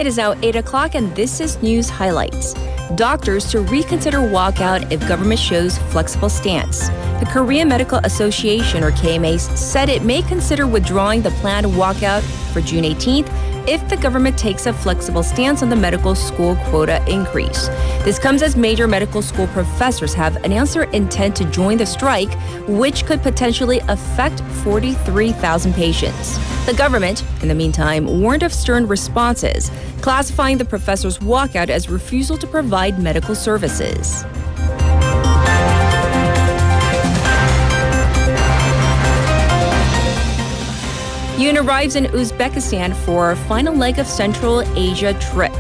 It is now 8 o'clock and this is news highlights. Doctors to reconsider walkout if government shows flexible stance. The Korean Medical Association, or KMA, said it may consider withdrawing the planned walkout for June 18th if the government takes a flexible stance on the medical school quota increase. This comes as major medical school professors have announced their intent to join the strike, which could potentially affect 43,000 patients. The government, in the meantime, warned of stern responses, classifying the professors' walkout as refusal to provide medical services. Yoon arrives in Uzbekistan for final leg of Central Asia trip.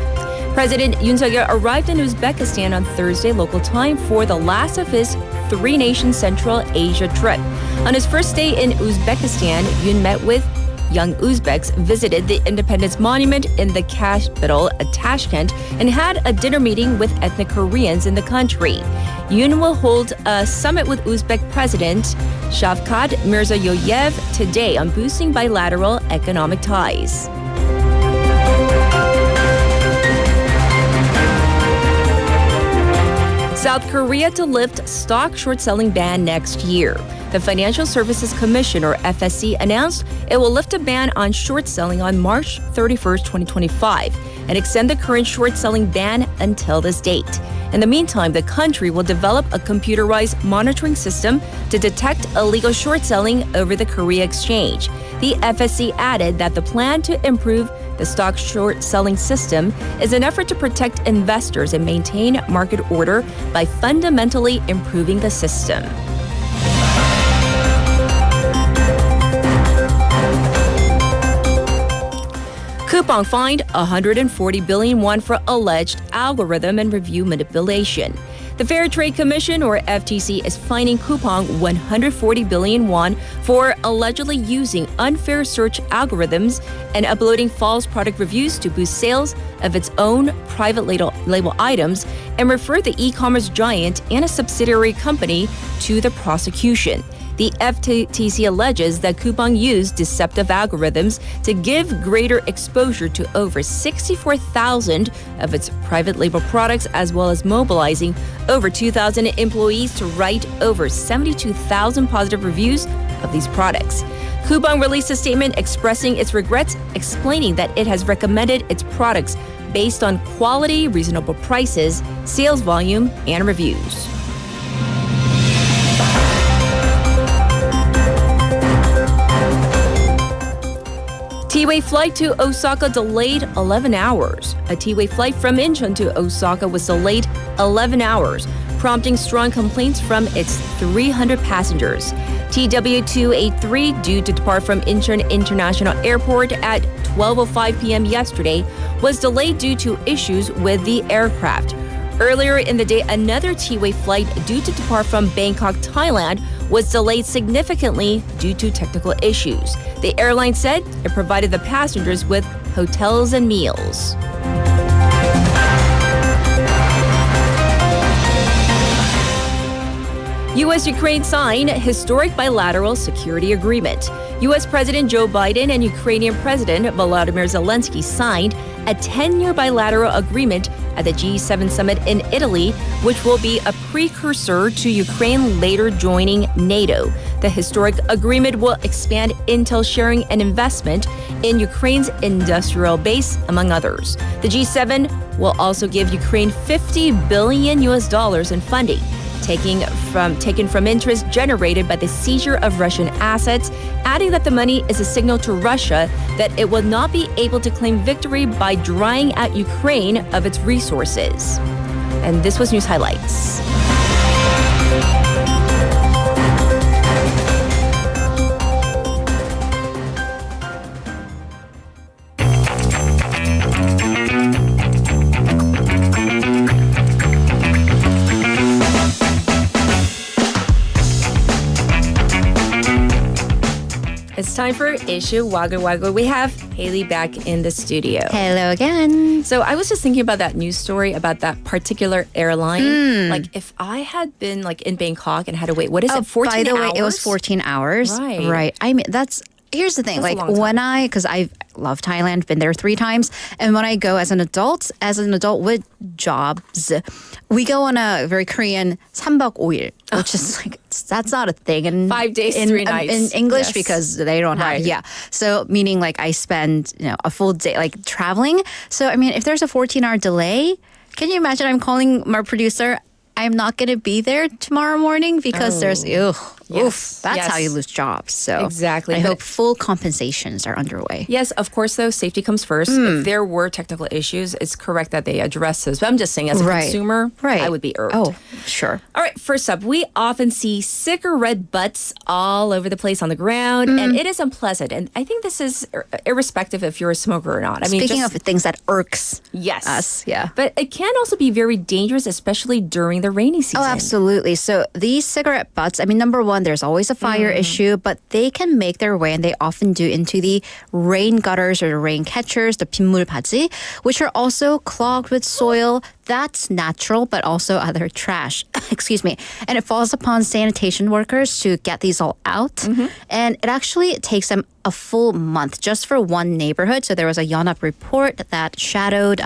President Yoon Suk-yeol arrived in Uzbekistan on Thursday local time for the last of his three-nation Central Asia trip. On his first day in Uzbekistan, Yoon met with young Uzbeks, visited the Independence Monument in the capital, Tashkent, and had a dinner meeting with ethnic Koreans in the country. Yoon will hold a summit with Uzbek President Shavkat Mirziyoyev today on boosting bilateral economic ties. South Korea to lift stock short-selling ban next year. The Financial Services Commission, or FSC, announced it will lift a ban on short selling on March 31st, 2025, and extend the current short selling ban until this date. In the meantime, the country will develop a computerized monitoring system to detect illegal short selling over the Korea exchange. The FSC added that the plan to improve the stock short selling system is an effort to protect investors and maintain market order by fundamentally improving the system. Coupang fined 140 billion won for alleged algorithm and review manipulation. The Fair Trade Commission, or FTC, is fining Coupang 140 billion won for allegedly using unfair search algorithms and uploading false product reviews to boost sales of its own private label items and refer the e-commerce giant and a subsidiary company to the prosecution. The FTC alleges that Coupang used deceptive algorithms to give greater exposure to over 64,000 of its private label products, as well as mobilizing over 2,000 employees to write over 72,000 positive reviews of these products. Coupang released a statement expressing its regrets, explaining that it has recommended its products based on quality, reasonable prices, sales volume, and reviews. T-Way flight to Osaka delayed 11 hours. A T-Way flight from Incheon to Osaka was delayed 11 hours, prompting strong complaints from its 300 passengers. TW283, due to depart from Incheon International Airport at 12:05 p.m. yesterday, was delayed due to issues with the aircraft. Earlier in the day, another T-Way flight due to depart from Bangkok, Thailand, was delayed significantly due to technical issues. The airline said it provided the passengers with hotels and meals. U.S.-Ukraine sign historic bilateral security agreement. U.S. President Joe Biden and Ukrainian President Volodymyr Zelensky signed a 10-year bilateral agreement at the G7 summit in Italy, which will be a precursor to Ukraine later joining NATO. The historic agreement will expand intel sharing and investment in Ukraine's industrial base, among others. The G7 will also give Ukraine $50 billion in funding, taken from interest generated by the seizure of Russian assets, adding that the money is a signal to Russia that it will not be able to claim victory by drying out Ukraine of its resources. And this was News Highlights. It's time for Issue Waglwagle. We have Haley back in the studio. Hello again. So I was just thinking about that news story about that particular airline. Like if I had been like in Bangkok and had to wait, what is it, 14 hours? By the way, it was 14 hours. Right. I mean, here's the thing. That's like when because I love Thailand, been there 3 times. And when I go as an adult with jobs, we go on a very Korean 3박 5일, which is like, that's not a thing in 5 days, 3 nights. In English, Yes. because they don't have, Right. So meaning like I spend, a full day like traveling. So, I mean, if there's a 14-hour delay, can you imagine I'm calling my producer, I'm not going to be there tomorrow morning because there's, that's how you lose jobs. So Exactly. I But- hope full compensations are underway. Yes, of course, though, safety comes first. If there were technical issues, it's correct that they address those. But I'm just saying, as a consumer, I would be irked. Oh, sure. All right, first up, we often see cigarette butts all over the place on the ground, and it is unpleasant. And I think this is irrespective if you're a smoker or not. I mean, Speaking of things that irks us, yeah. But it can also be very dangerous, especially during the rainy season. Oh, absolutely. So these cigarette butts, I mean, number one, there's always a fire issue, but they can make their way, and they often do, into the rain gutters or the rain catchers, the 빗물받이, which are also clogged with soil. That's natural, but also other trash. Excuse me. And it falls upon sanitation workers to get these all out. And it actually takes them a full month just for one neighborhood. So there was a Yeonup report that shadowed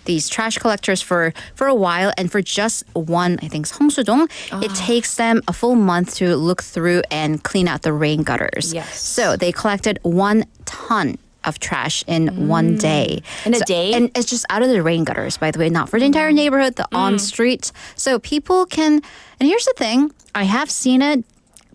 these trash collectors for a while. And for just one, I think, 성수동, it takes them a full month to look through and clean out the rain gutters. Yes. So they collected 1 ton of trash in one day. In a day? And it's just out of the rain gutters, by the way, not for the entire neighborhood, the on street. So people can, and here's the thing, I have seen it,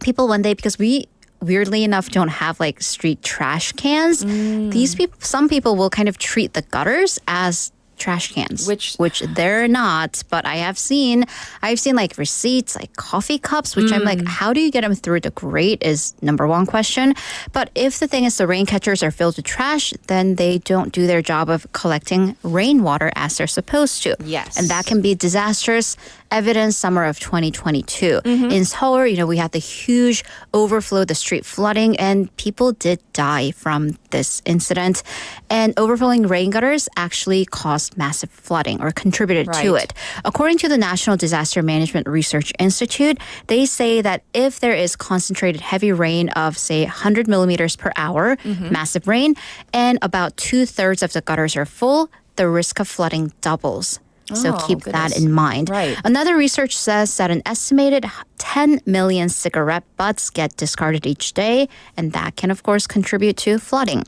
people one day, because we weirdly enough don't have like street trash cans. These people, some people will kind of treat the gutters as trash cans, which they're not. But I've seen like receipts, like coffee cups, which I'm like, how do you get them through the grate is number one question. But if the thing is the rain catchers are filled with trash, then they don't do their job of collecting rainwater as they're supposed to. Yes. And that can be disastrous. Evidence summer of 2022. In Seoul, we had the huge overflow, the street flooding, and people did die from this incident. And overflowing rain gutters actually caused massive flooding or contributed to it. According to the National Disaster Management Research Institute, they say that if there is concentrated heavy rain of, say, 100 millimeters per hour, massive rain, and about 2/3 of the gutters are full, the risk of flooding doubles. So keep that in mind. Right. Another research says that an estimated 10 million cigarette butts get discarded each day, and that can, of course, contribute to flooding.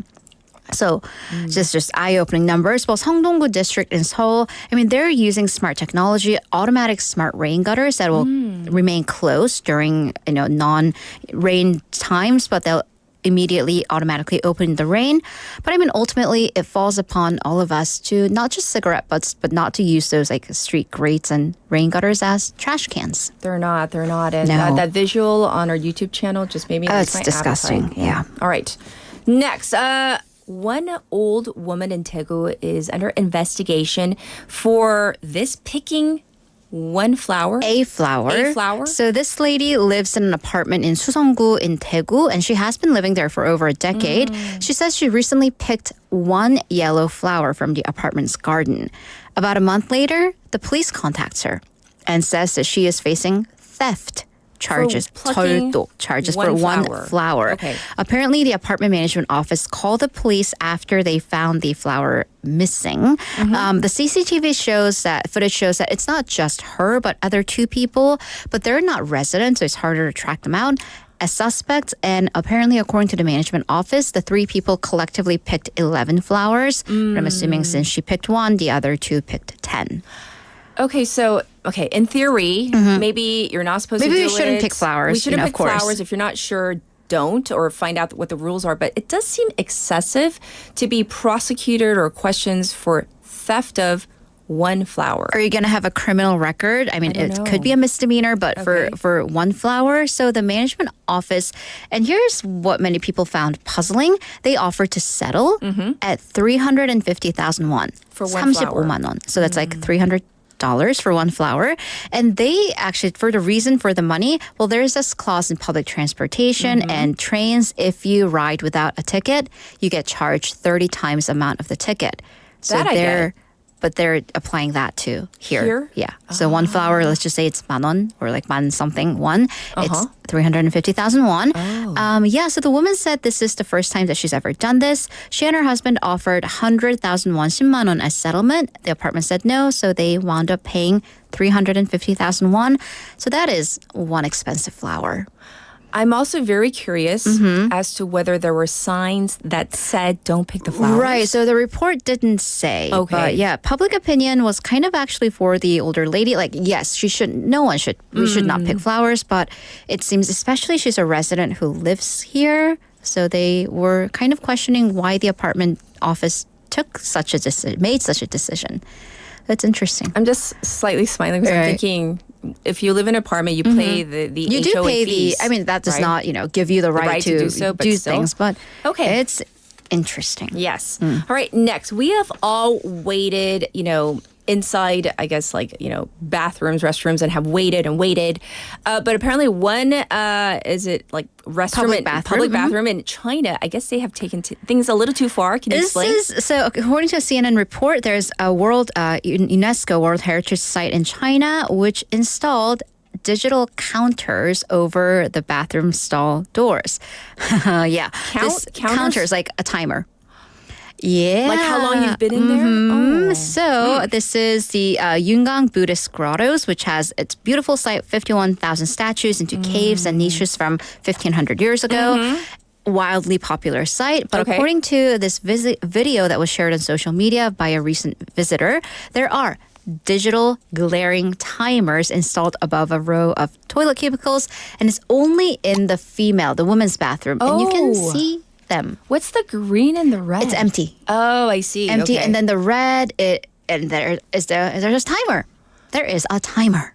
So just eye-opening numbers. Well, Seongdong-gu district in Seoul, I mean, they're using smart technology, automatic smart rain gutters that will remain closed during non-rain times, but they'll immediately automatically open the rain. But I mean, ultimately, it falls upon all of us to not just cigarette butts, but not to use those like street grates and rain gutters as trash cans. They're not. And No. that visual on our YouTube channel just made me It's disgusting. appetite. Yeah. All right. Next, one old woman in Daegu is under investigation for this picking one flower. A flower. So this lady lives in an apartment in Suseong-gu in Daegu, and she has been living there for over a decade. She says she recently picked one yellow flower from the apartment's garden. About a month later, the police contacts her and says that she is facing theft charges. plucking 절도 charges for one one flower. Okay. Apparently, the apartment management office called the police after they found the flower missing. The CCTV footage shows that it's not just her, but other two people, but they're not residents, so it's harder to track them out as suspects. And apparently, according to the management office, the three people collectively picked 11 flowers. But I'm assuming since she picked one, the other two picked 10. Okay, so in theory, maybe you're not supposed to do it. Maybe we shouldn't pick flowers. We shouldn't of pick course. flowers. If you're not sure, don't, or find out what the rules are. But it does seem excessive to be prosecuted or questioned for theft of one flower. Are you going to have a criminal record? I mean, it could be a misdemeanor, but for one flower. So the management office, and here's what many people found puzzling. They offered to settle at 350,000 won. For one flower. 35만 원. So that's like $300 for one flower. And they actually, for the reason for the money, well, there's this clause in public transportation and trains. If you ride without a ticket, you get charged 30 times the amount of the ticket. So That I get. But they're applying that to here. Here? Yeah. So one flower, let's just say it's 만 원 or like 만 something won. It's 350,000 won. So the woman said this is the first time that she's ever done this. She and her husband offered 100,000 won, 10만 원 as settlement. The apartment said no, so they wound up paying 350,000 won. So that is one expensive flower. I'm also very curious as to whether there were signs that said don't pick the flowers. Right. So the report didn't say. Okay. But yeah, public opinion was kind of actually for the older lady. Like, yes, we should not pick flowers. But it seems, especially she's a resident who lives here. So they were kind of questioning why the apartment office made such a decision. That's interesting. I'm just slightly smiling because I'm thinking, if you live in an apartment, you pay the You do HOA pay fees, I mean, that does right? not, give you the right to do so, but do still. things. But Okay. it's interesting. Yes. All right, next. We have all waited, inside, I guess, bathrooms, restrooms, and have waited. But apparently one, is it like restroom public bathroom in China, I guess they have taken things a little too far. Can you explain? So according to a CNN report, there's a UNESCO World Heritage Site in China, which installed digital counters over the bathroom stall doors. Yeah. Counters, like a timer. Yeah. Like how long you've been in there? So this is the Yungang Buddhist Grottos, which has its beautiful site, 51,000 statues into caves and niches from 1,500 years ago. Wildly popular site. But according to this video that was shared on social media by a recent visitor, there are digital glaring timers installed above a row of toilet cubicles, and it's only in the women's bathroom. And you can see them. What's the green and the red? It's empty. Oh, I see. Empty. Okay. And then the red, there's a timer. There is a timer.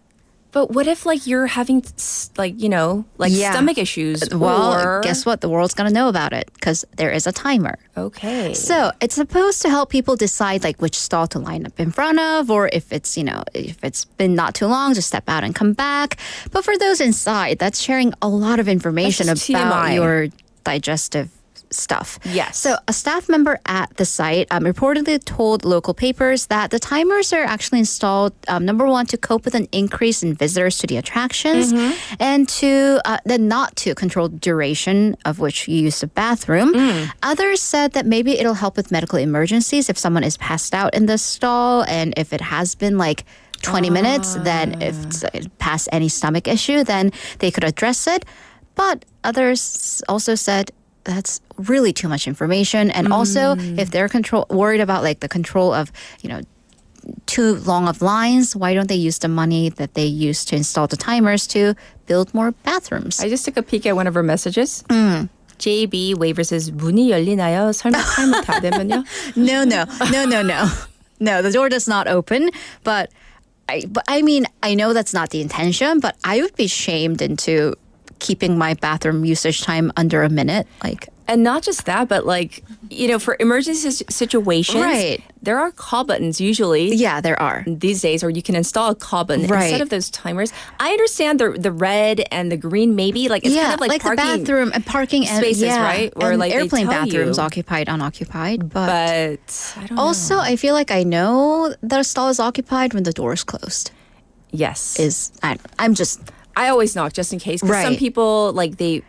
But what if you're having stomach issues? Well, or... guess what? The world's going to know about it because there is a timer. Okay. So it's supposed to help people decide which stall to line up in front of, or if it's been not too long, just step out and come back. But for those inside, that's sharing a lot of information about your digestive stuff. Yes. So a staff member at the site reportedly told local papers that the timers are actually installed, number one, to cope with an increase in visitors to the attractions, and then not to control duration of which you use the bathroom. Others said that maybe it'll help with medical emergencies if someone is passed out in the stall, and if it has been 20 minutes, then if it's past any stomach issue, then they could address it. But others also said that's really too much information. And also, if they're worried about the control of, too long of lines, why don't they use the money that they use to install the timers to build more bathrooms? I just took a peek at one of her messages. JB Waver says, 문이 열리나요? 설마 타이머 다 되면요? No, the door does not open. But I mean, I know that's not the intention, but I would be shamed into keeping my bathroom usage time under a minute. And not just that, but for emergency situations, right, there are call buttons usually. Yeah, there are. These days, or you can install a call button instead of those timers. I understand the red and the green maybe. It's kind of like parking, the bathroom and parking spaces, right? Or and they airplane tell bathrooms, you. occupied, unoccupied. But I don't also, know. I feel like I know that a stall is occupied when the door is closed. Yes. I'm just I always knock just in case. Because some people, they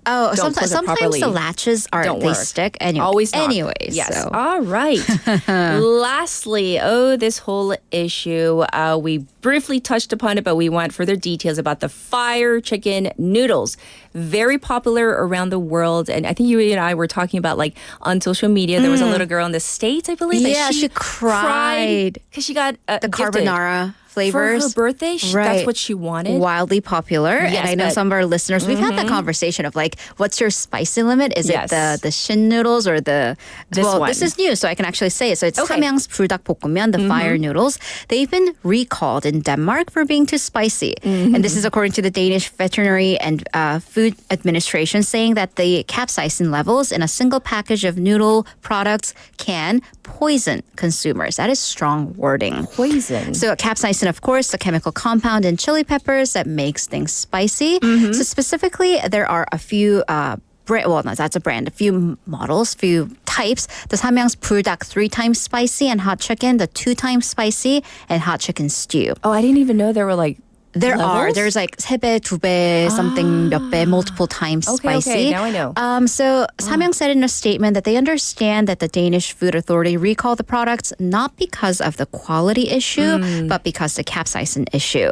Oh, don't sometimes the latches don't they work. stick anyway. Always knock. Anyways. Yes. So. All right. Lastly, this whole issue, we briefly touched upon it, but we want further details about the fire chicken noodles. Very popular around the world. And I think you and I were talking about, on social media, there was a little girl in the States, I believe. Yeah, she cried. Because she got the carbonara flavors. For her birthday, that's what she wanted. Wildly popular. Yes, and I know some of our listeners, we've had that conversation of what's your spicy limit? Is it the shin noodles or the... This is new, so I can actually say it. So it's Samyang's 불닭볶음면, the fire noodles. They've been recalled in Denmark for being too spicy. And this is according to the Danish Veterinary and Food Administration, saying that the capsaicin levels in a single package of noodle products can poison consumers. That is strong wording. Poison. So capsaicin, of course, the chemical compound in chili peppers that makes things spicy. So specifically, there are a few that's a brand, a few models, few types. The Samyang's 불닭 3 times spicy and hot chicken, the 2 times spicy and hot chicken stew. Oh, I didn't even know there were There levels? are. There's 3배, 2배, something 몇 배, multiple times spicy. Okay, now I know. So Samyang said in a statement that they understand that the Danish Food Authority recalled the products not because of the quality issue, but because the capsaicin issue.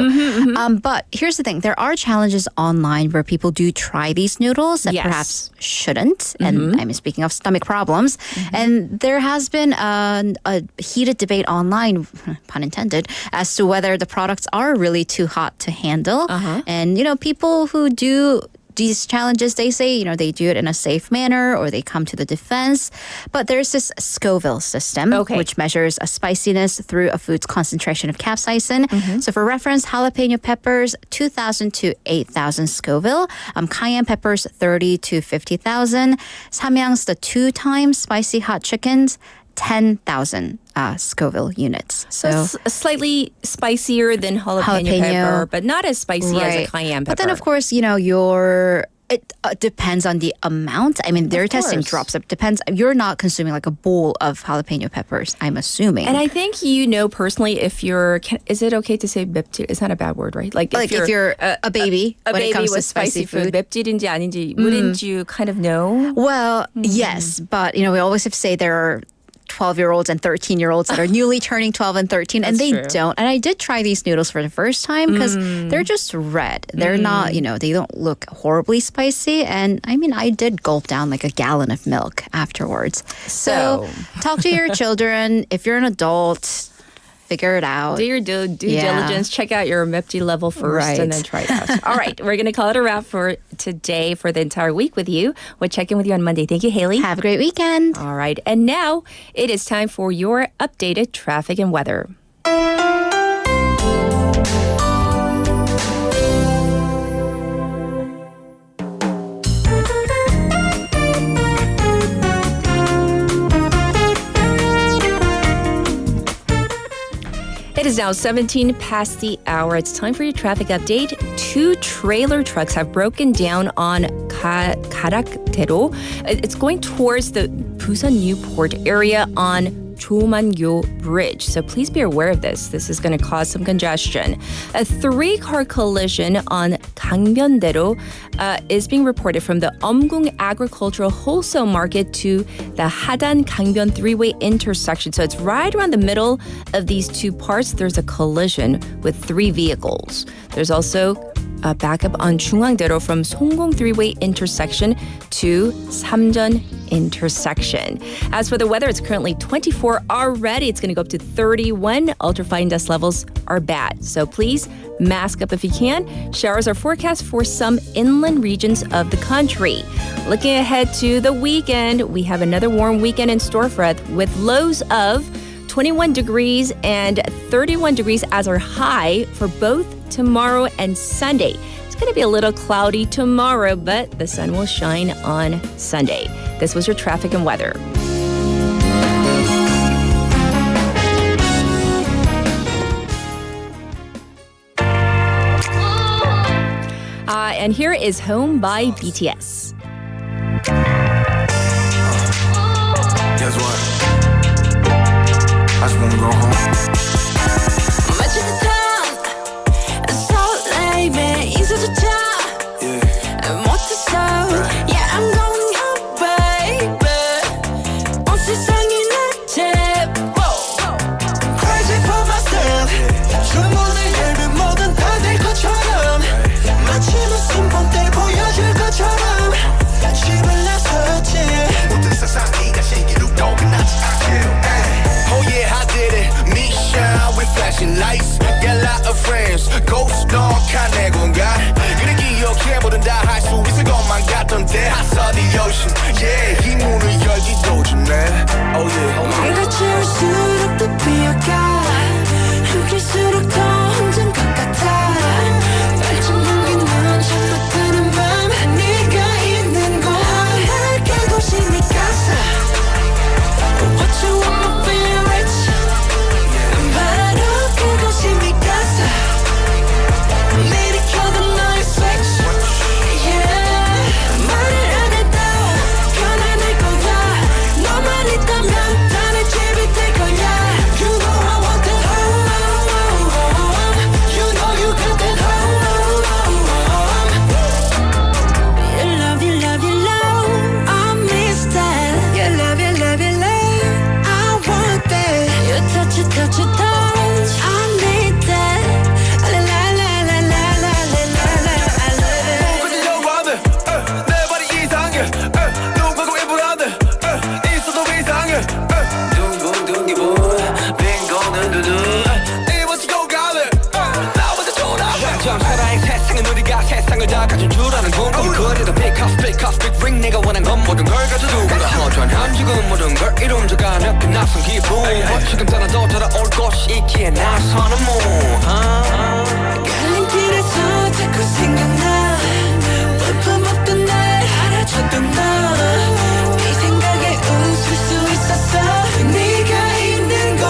But here's the thing. There are challenges online where people do try these noodles that perhaps shouldn't. And I'm speaking of stomach problems. And there has been a heated debate online, pun intended, as to whether the products are really too hot to handle. And, people who do these challenges, they say, they do it in a safe manner or they come to the defense. But there's this Scoville system, which measures a spiciness through a food's concentration of capsaicin. So for reference, jalapeno peppers, 2,000 to 8,000 Scoville. Cayenne peppers, 30 to 50,000. Samyang's the 2 times spicy hot chickens, 10,000 Scoville units. So it's slightly spicier than jalapeno pepper, but not as spicy as a cayenne pepper. But then, of course, it depends on the amount. I mean, their testing drops. It depends. You're not consuming a bowl of jalapeno peppers, I'm assuming. And I think personally if you're... is it okay to say 맵찔? It's not a bad word, right? If you're a baby when it comes with to spicy food. 맵찔인지 아닌지 wouldn't you kind of know? Well, yes. But, we always have to say there are 12-year-olds and 13-year-olds that are newly turning 12 and 13, and they don't. And I did try these noodles for the first time because they're just red. They're not, they don't look horribly spicy. And I did gulp down a gallon of milk afterwards. So talk to your children. If you're an adult, figure it out. Do your due diligence. Check out your 맵찔 level first and then try it out. All right. We're going to call it a wrap for today, for the entire week with you. We'll check in with you on Monday. Thank you, Haley. Have a great weekend. All right. And now it is time for your updated traffic and weather. It is now 17 past the hour. It's time for your traffic update. 2 trailer trucks have broken down on 가락대로. It's going towards the Busan Newport area on 조만교 Bridge. So please be aware of this. This is going to cause some congestion. A 3-car collision on 강변대로 is being reported from the Omgung Agricultural Wholesale Market to the Hadan Gangbyeon 3-way intersection. So it's right around the middle of these 2 parts. There's a collision with 3 vehicles. There's also a backup on 중앙대로 from 송공 3-way intersection to Samjeon intersection. As for the weather, it's currently 24 already. It's going to go up to 31. Ultrafine dust levels are bad. So please mask up if you can. Showers are forecast for some inland regions of the country. Looking ahead to the weekend, we have another warm weekend in store for us with lows of 21 degrees and 31 degrees as our high for both tomorrow and Sunday. It's going to be a little cloudy tomorrow, but the sun will shine on Sunday. This was your traffic and weather. And here is Home by BTS. Guess what? I just wanna go home. motion. Yeah, 이 문을 열기도 전에. Oh yeah. 내가 채울수록 더 비어가 숨길수록 더 혼잔 것 같아 빨리 용기는 잠못하는 밤 네가 있는 곳 날 깨고 싶니까 What you want my favorites 바로 그곳입니까 미리 켜둔 너의 switch Yeah 말을 안 해도 편안할 거야 너만 있다면 다 내 집이 될 거야 You know I want that home You know you got that home You love, you love, you love I miss that You love, you love, you love I want that You touch it, touch it, touch I need that La la la la la la la la la I love it 그저 와들 내 발이 이상해 누구고 일부라들 있어도 이상해 둥둥둥 기분 빈 거는 두둔 이번지고 가들 나보다 좋아 점사라의 세상은 우리가 세상을 다 가진 줄 아는 궁금 그래도 pick up big ring 내가 원한 건 모든 걸 가져두고 허전한 지금 모든 걸 이룬자가 느낀 낯선 기분 지금 떠나도 돌아올 곳이 있기에 나서는 갈림길에서 자꾸 생각나 볼품없던 날 알아줬던 너네 생각에 웃을 수 있었어 네가 있는 곳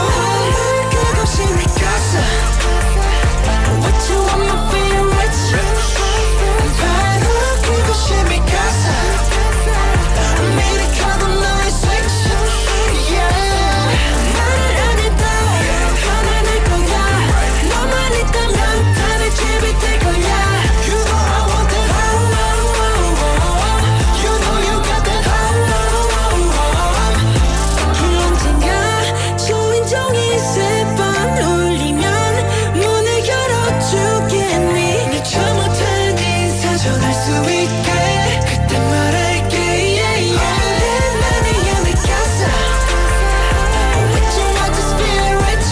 그곳이니까 What you want my favorites 바로 그곳이니까 미리 켜둔 너의 switch Yeah 말을 안 해도 편안할 거야 너만 있다면 다 내 집이 될 거야 You know I want that home You know you got that home 길 언젠가 초인종이 세 번 울리면 문을 열어주겠니 미처 못한 인사 전할 수 있게 그때 말할게 yeah, yeah. 나는 여기까지 What you want to spirit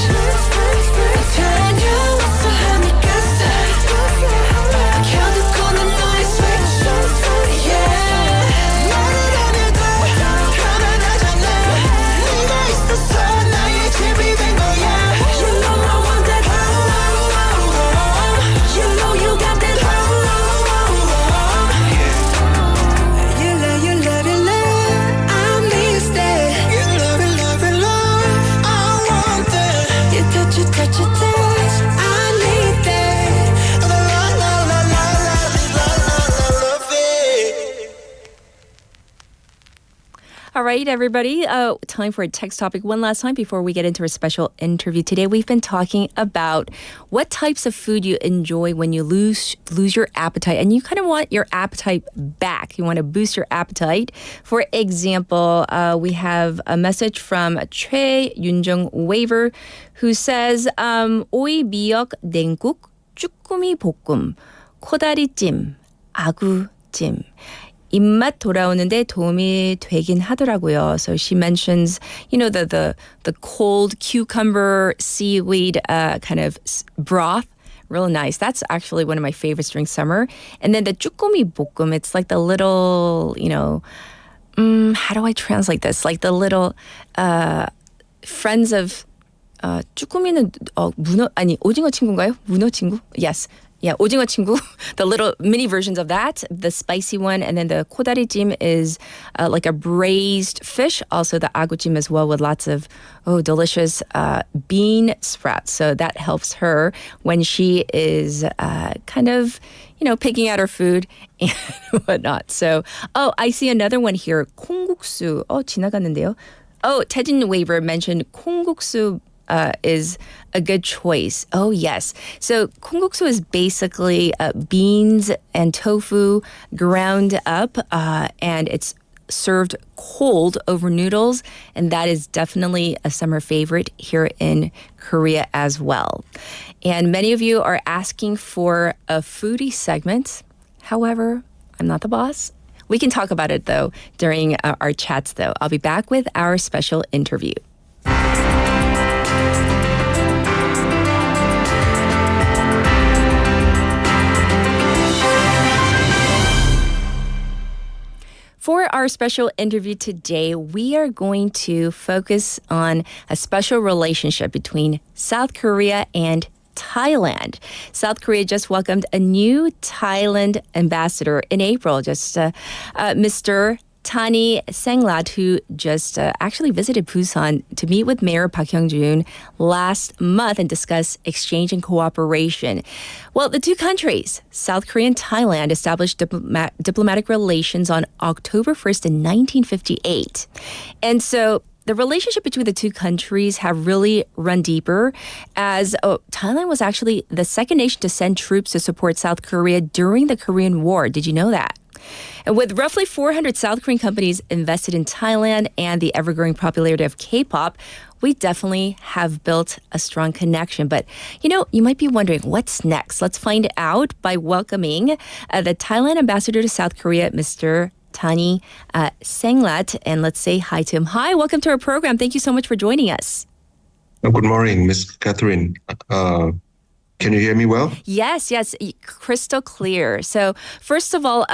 다녀왔어 하니까 켜두고는 너의 switch Yeah 말을 안 해도 편안하잖아 네가 있어서 나의 집이 된 거야 You know I want that home You know you got that home You love, you love, you love I miss that You love, you love, you love I want that You touch it, touch it, touch I need that La la la la la la love it All right, everybody. Time for a text topic one last time before we get into our special interview. Today, we've been talking about what types of food you enjoy when you lose your appetite, and you kind of want your appetite back. You want to boost your appetite. For example, we have a message from 최윤정 Waver who says, 오이 미역 냉국, 쭈꾸미 볶음, 코다리찜, 아구찜. 입맛 돌아오는데 도움이 되긴 하더라고요. So she mentions, you know, the cold cucumber seaweed kind of broth. Real nice. That's actually one of my favorites during summer. And then the 쭈꾸미 볶음, it's like the little, you know, how do I translate this? Like the little friends of 쭈꾸미는 문어 아니 오징어 친구인가요? 문어 친구? Yes. Yeah, 오징어 친구, the little mini versions of that, the spicy one, and then the 코다리찜 is like a braised fish. Also the 아구찜 as well with lots of delicious bean sprouts. So that helps her when she is kind of, you know, picking out her food and whatnot. So, I see another one here. 콩국수. 지나갔는데요. 태진 Waver mentioned 콩국수 is a good choice. Oh, yes. So 콩국수 is basically beans and tofu ground up, and it's served cold over noodles, and that is definitely a summer favorite here in Korea as well. And many of you are asking for a foodie segment. However, I'm not the boss. We can talk about it, though, during our chats, though. I'll be back with our special interview. For our special interview today, we are going to focus on a special relationship between South Korea and Thailand. South Korea just welcomed a new Thailand ambassador in April, Mr. Tanee Sangrat, who just actually visited Busan to meet with Mayor Park Hyung-joon last month and discuss exchange and cooperation. Well, the two countries, South Korea and Thailand, established diplomatic relations on October 1st in 1958. And so the relationship between the two countries have really run deeper as Thailand was actually the second nation to send troops to support South Korea during the Korean War. Did you know that? And with roughly 400 South Korean companies invested in Thailand and the ever-growing popularity of K-pop, we definitely have built a strong connection. But, you might be wondering, what's next? Let's find out by welcoming the Thailand Ambassador to South Korea, Mr. Tanee Sangrat. And let's say hi to him. Hi, welcome to our program. Thank you so much for joining us. Good morning, Ms. Catherine. Can you hear me well? Yes, crystal clear. So first of all,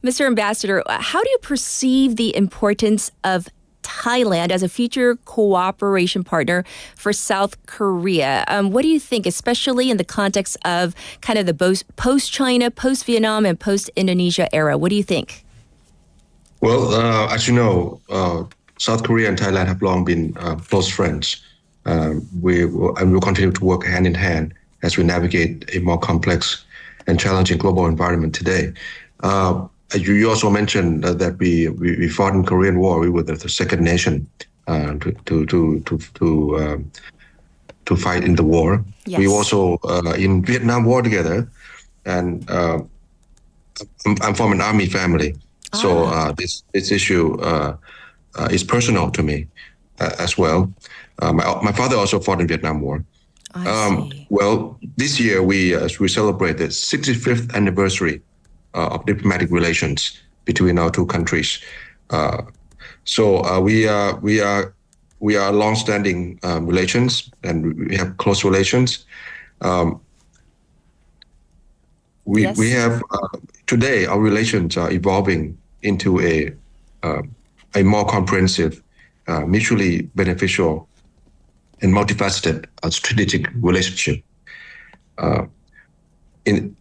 Mr. Ambassador, how do you perceive the importance of Thailand as a future cooperation partner for South Korea? What do you think, especially in the context of kind of the post-China, post-Vietnam, and post-Indonesia era? What do you think? Well, as you know, South Korea and Thailand have long been close friends. We will continue to work hand in hand as we navigate a more complex and challenging global environment today. You also mentioned that we fought in Korean War. We were the second nation to fight in the war. Yes. We also in Vietnam War together, and I'm from an army family, so this issue is personal to me as well. My father also fought in Vietnam War. Well, this year we celebrate the 65th anniversary of diplomatic relations between our two countries. So we are long-standing relations, and we have close relations. We have today our relations are evolving into a more comprehensive, mutually beneficial, and multifaceted strategic relationship.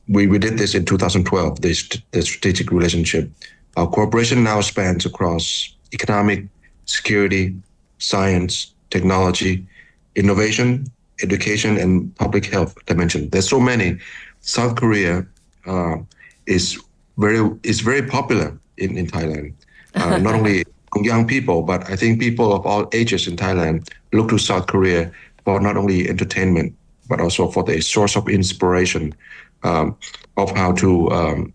We did this in 2012, the strategic relationship. Our cooperation now spans across economic, security, science, technology, innovation, education, and public health dimension. There's so many. South Korea is very popular in Thailand, not only young people, but I think people of all ages in Thailand look to South Korea for not only entertainment, but also for the source of inspiration of how to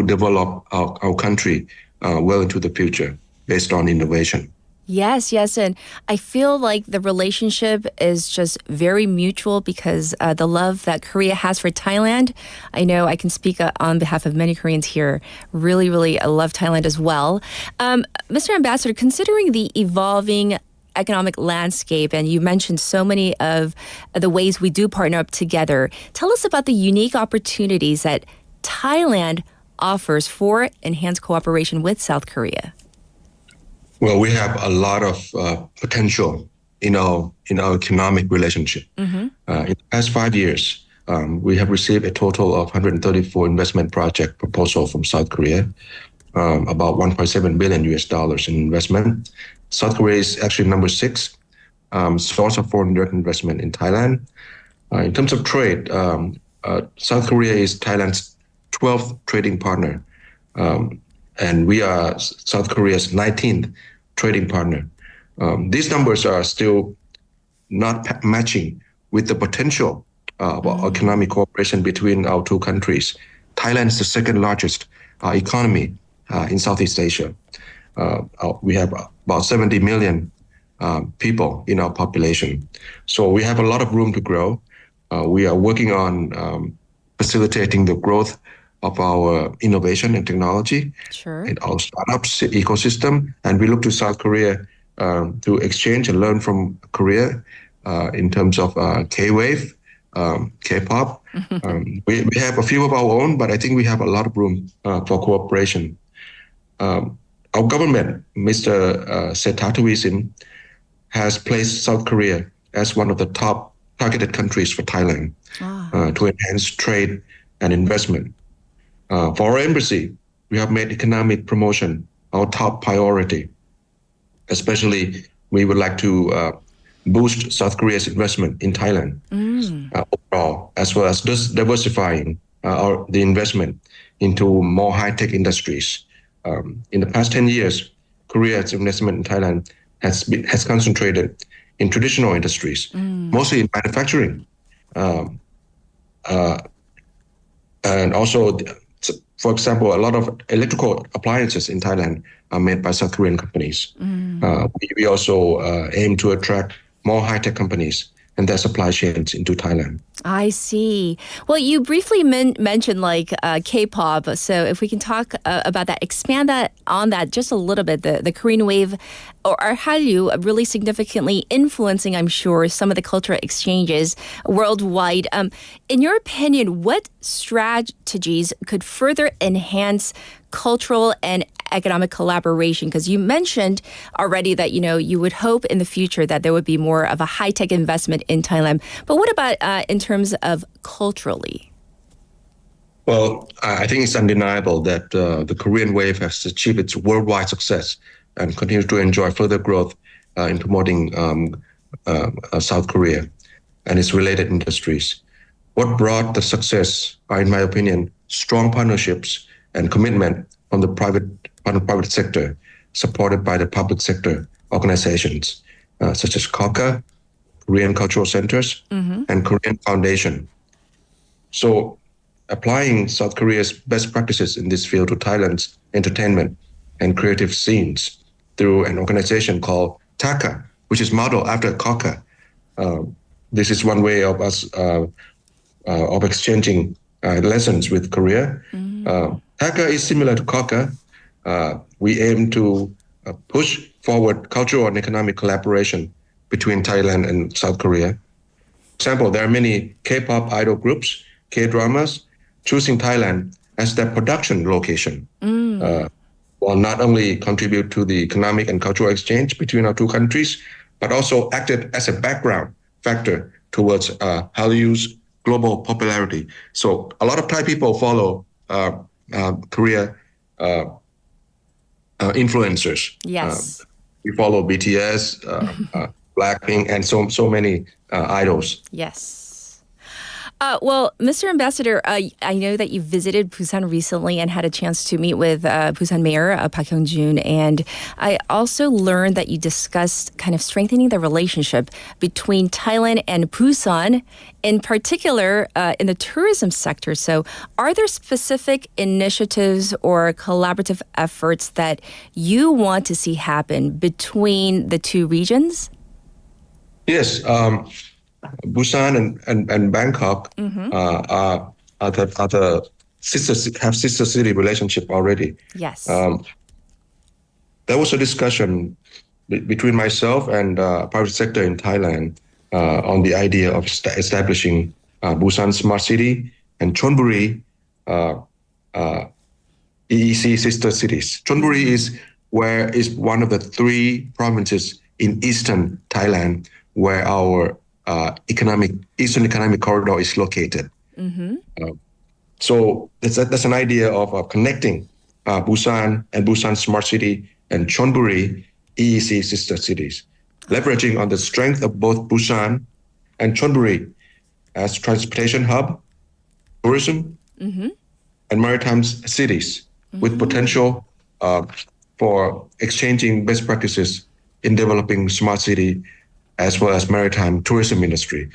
develop our country well into the future based on innovation. Yes. And I feel like the relationship is just very mutual because the love that Korea has for Thailand, I know I can speak on behalf of many Koreans here, really, really love Thailand as well. Mr. Ambassador, considering the evolving economic landscape, and you mentioned so many of the ways we do partner up together, tell us about the unique opportunities that Thailand offers for enhanced cooperation with South Korea. Well, we have a lot of potential in our economic relationship. Mm-hmm. In the past 5 years, we have received a total of 134 investment project proposals from South Korea, about $1.7 billion in investment. South Korea is actually number 6 source of foreign direct investment in Thailand. In terms of trade, South Korea is Thailand's 12th trading partner. And we are South Korea's 19th trading partner. These numbers are still not matching with the potential of economic cooperation between our two countries. Thailand is the second largest economy in Southeast Asia. We have about 70 million people in our population. So we have a lot of room to grow. We are working on facilitating the growth of our innovation and technology, and our startups ecosystem. And we look to South Korea to exchange and learn from Korea in terms of K-wave, K-pop. We have a few of our own, but I think we have a lot of room for cooperation. our government, Mr. Sethatuvisin, has placed South Korea as one of the top targeted countries for Thailand to enhance trade and investment. For our embassy, we have made economic promotion our top priority. Especially, we would like to boost South Korea's investment in Thailand overall, as well as diversifying the investment into more high-tech industries. In the past 10 years, Korea's investment in Thailand has concentrated in traditional industries, mostly in manufacturing. And also, for example, a lot of electrical appliances in Thailand are made by South Korean companies. We also aim to attract more high-tech companies and their supply chains into Thailand. I see. Well, you briefly mentioned like K-pop. So if we can talk about that, expand on that just a little bit. The Korean wave or Hallyu really significantly influencing, I'm sure, some of the cultural exchanges worldwide. In your opinion, what strategies could further enhance cultural and economic collaboration? Because you mentioned already that, you would hope in the future that there would be more of a high-tech investment in Thailand. But what about in terms of culturally? Well, I think it's undeniable that the Korean wave has achieved its worldwide success and continues to enjoy further growth in promoting South Korea and its related industries. What brought the success are, in my opinion, strong partnerships and commitment from the private sector, supported by the public sector organizations such as KOCA, Korean Cultural Centers, and Korean Foundation. So applying South Korea's best practices in this field to Thailand's entertainment and creative scenes through an organization called TACA, which is modeled after KOCA. This is one way of us of exchanging lessons with Korea. TACA is similar to KOCA. We aim to push forward cultural and economic collaboration between Thailand and South Korea. For example, there are many K-pop idol groups, K-dramas, choosing Thailand as their production location. Will not only contribute to the economic and cultural exchange between our two countries, but also acted as a background factor towards Hallyu's global popularity. So a lot of Thai people follow Korea influencers. Yes. We follow BTS, Blackpink, and so many idols. Yes. Well, Mr. Ambassador, I know that you visited Busan recently and had a chance to meet with Busan Mayor Park Hyung-joon, and I also learned that you discussed kind of strengthening the relationship between Thailand and Busan, in particular in the tourism sector. So are there specific initiatives or collaborative efforts that you want to see happen between the two regions? Yes. Busan and Bangkok are the sister city relationship already. Yes. There was a discussion between myself and private sector in Thailand on the idea of establishing Busan Smart City and Chonburi EEC sister cities. Chonburi is one of the three provinces in eastern Thailand where our Eastern Economic Corridor is located. So that's an idea of connecting Busan and Busan Smart City and Chonburi EEC sister cities, leveraging on the strength of both Busan and Chonburi as transportation hub, tourism, and maritime cities with potential for exchanging best practices in developing smart city as well as maritime tourism industry.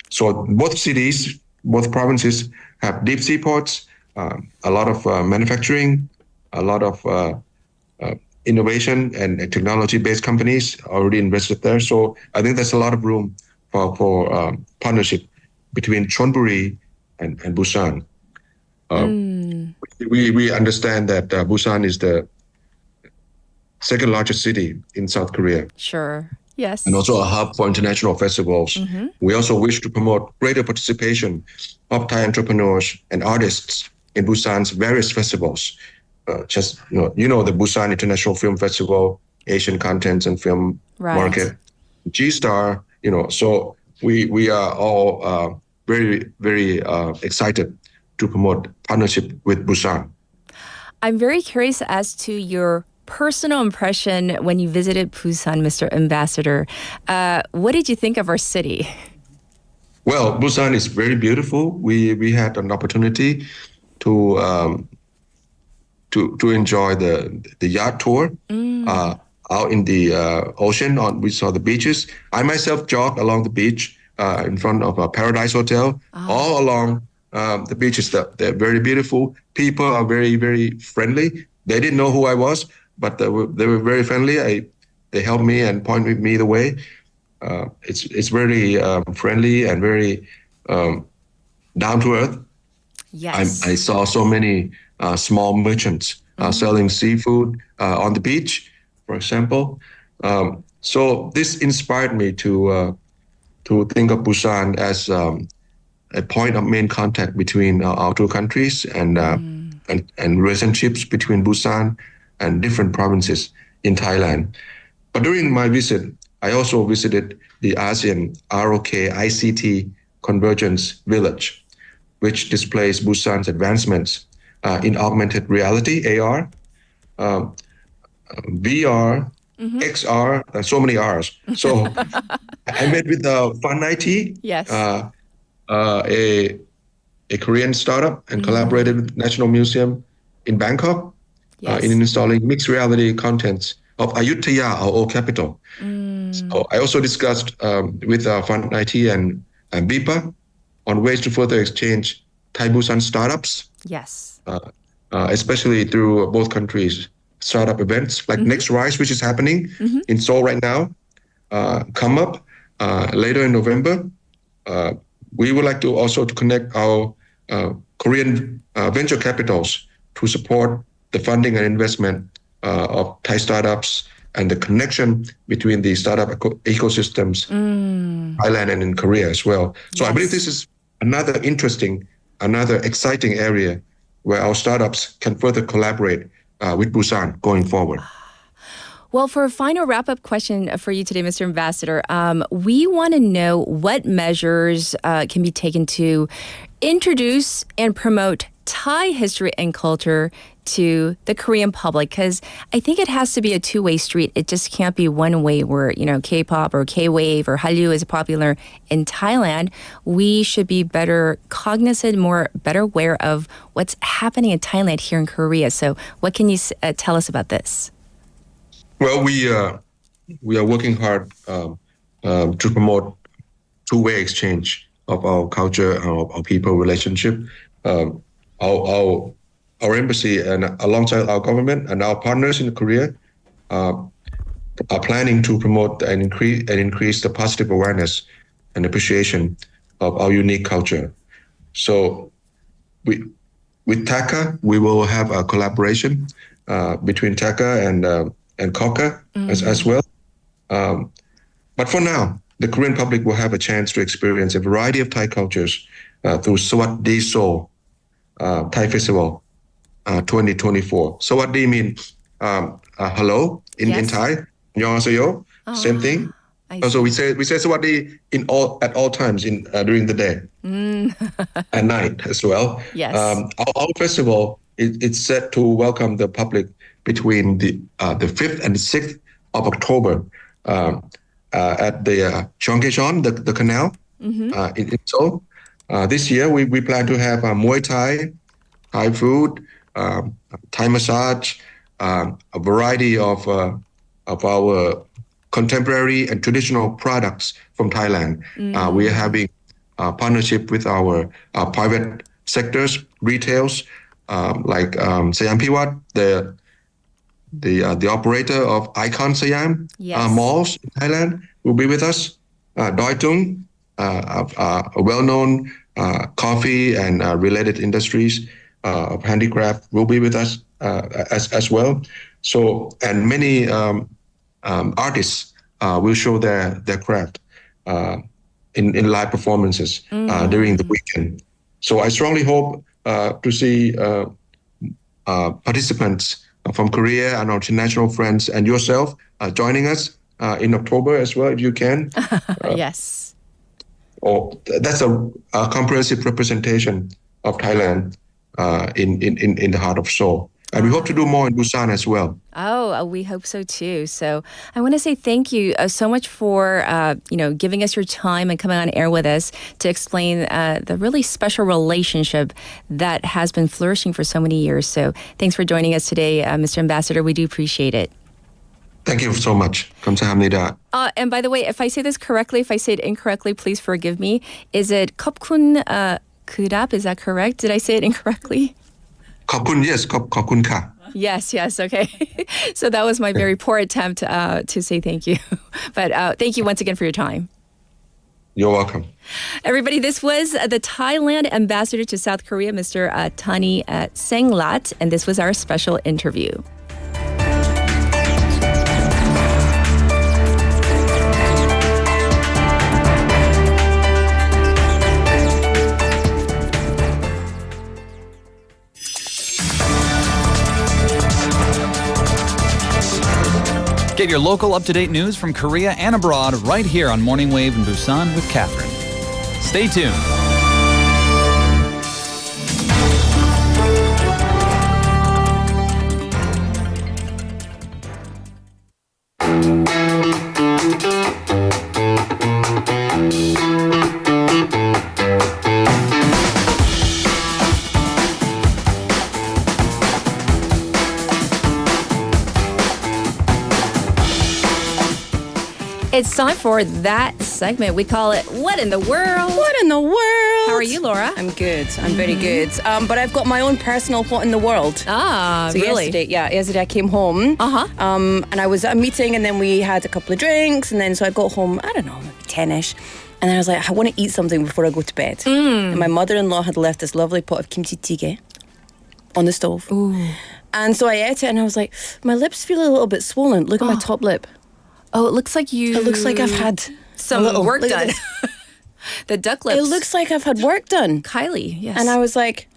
So both cities, both provinces have deep seaports, a lot of manufacturing, a lot of innovation and technology-based companies already invested there. So I think there's a lot of room for partnership between Chonburi and Busan. We understand that Busan is the second largest city in South Korea. Sure. Yes. And also a hub for international festivals. We also wish to promote greater participation of Thai entrepreneurs and artists in Busan's various festivals, just the Busan International Film Festival, Asian Contents and Film Market, G-Star. So we are all very, very excited to promote partnership with Busan. I'm very curious as to your personal impression when you visited Busan, Mr. Ambassador. What did you think of our city? Well, Busan is very beautiful. We had an opportunity to enjoy the yacht tour out in the ocean. We saw the beaches. I myself jogged along the beach in front of a Paradise Hotel, all along the beaches. They're very beautiful. People are very, very friendly. They didn't know who I was, but they were very friendly. They helped me and pointed me the way. It's very friendly and very down to earth. Yes. I saw so many small merchants selling seafood on the beach, for example. So this inspired me to think of Busan as a point of main contact between our two countries and relationships between Busan and different provinces in Thailand. But during my visit, I also visited the ASEAN ROK ICT Convergence Village, which displays Busan's advancements in augmented reality, AR, VR, XR, so many R's. So I met with Fun IT, yes. A Korean startup, and collaborated with National Museum in Bangkok in installing mixed reality contents of Ayutthaya, our old capital. So I also discussed with Fun IT and BIPA on ways to further exchange Thai-Busan startups. Yes. Especially through both countries' startup events like Next Rise, which is happening in Seoul right now, come up later in November. We would like to also connect our Korean venture capitals to support the funding and investment of Thai startups and the connection between the startup ecosystems, Thailand and in Korea as well. So I believe this is another exciting area where our startups can further collaborate with Busan going forward. Well, for a final wrap-up question for you today, Mr. Ambassador, we want to know what measures can be taken to introduce and promote Thai history and culture to the Korean public, because I think it has to be a two-way street. It just can't be one way where, K-pop or K-wave or Hallyu is popular in Thailand. We should be better cognizant, better aware of what's happening in Thailand here in Korea. So what can you tell us about this? Well, we are working hard to promote two-way exchange of our culture and our people relationship. Our embassy and alongside our government and our partners in Korea are planning to promote and increase the positive awareness and appreciation of our unique culture. So with TACA, we will have a collaboration between TACA and KOCA as well. But for now, the Korean public will have a chance to experience a variety of Thai cultures through Sawatdee Seoul Thai Festival 2024. Sawatdee means hello in Thai. 안녕하세요. Same thing. So we say Sawatdee at all times during the day and night as well. Yes. Our festival it's set to welcome the public between the 5th and the 6th of October at the Cheonghaejeon, the canal in Seoul. This year we plan to have Muay Thai, Thai food, Thai massage, a variety of our contemporary and traditional products from Thailand. We are having a partnership with our private sectors, retails, like Siam Piwat, the operator of Icon Siam malls in Thailand will be with us. Doi Tung, a well-known coffee and related industries of handicraft will be with us as well. So, and many artists will show their craft in live performances during the weekend. So I strongly hope to see participants from Korea and our international friends and yourself joining us in October as well, if you can. Yes. That's a comprehensive representation of Thailand in the heart of Seoul. And we hope to do more in Busan as well. Oh, we hope so too. So I want to say thank you so much for giving us your time and coming on air with us to explain the really special relationship that has been flourishing for so many years. So thanks for joining us today, Mr. Ambassador. We do appreciate it. Thank you so much. 감사합니다. And by the way, if I say this correctly, if I say it incorrectly, please forgive me. Is it 컵군 그랍? Is that correct? Did I say it incorrectly? 컵군, yes, 컵군 ka. Yes, okay. So that was my very poor attempt to say thank you. But thank you once again for your time. You're welcome. Everybody, this was the Thailand Ambassador to South Korea, Mr. Tanee Sangrat, and this was our special interview. Get your local up-to-date news from Korea and abroad right here on Morning Wave in Busan with Catherine. Stay tuned. It's time for that segment. We call it What in the World? What in the world? How are you, Laura? I'm good. I'm very good. But I've got my own personal what in the world. Ah, so really? Yesterday I came home. And I was at a meeting, and then we had a couple of drinks, and then so I got home, I don't know, maybe 10ish. And then I was like, I want to eat something before I go to bed. And my mother-in-law had left this lovely pot of kimchi jjigae on the stove. Ooh. And so I ate it, and I was like, my lips feel a little bit swollen. Look at my top lip. Oh, it looks like you... It looks like I've had some work done. The duck lips. It looks like I've had work done. Kylie, yes. And I was like,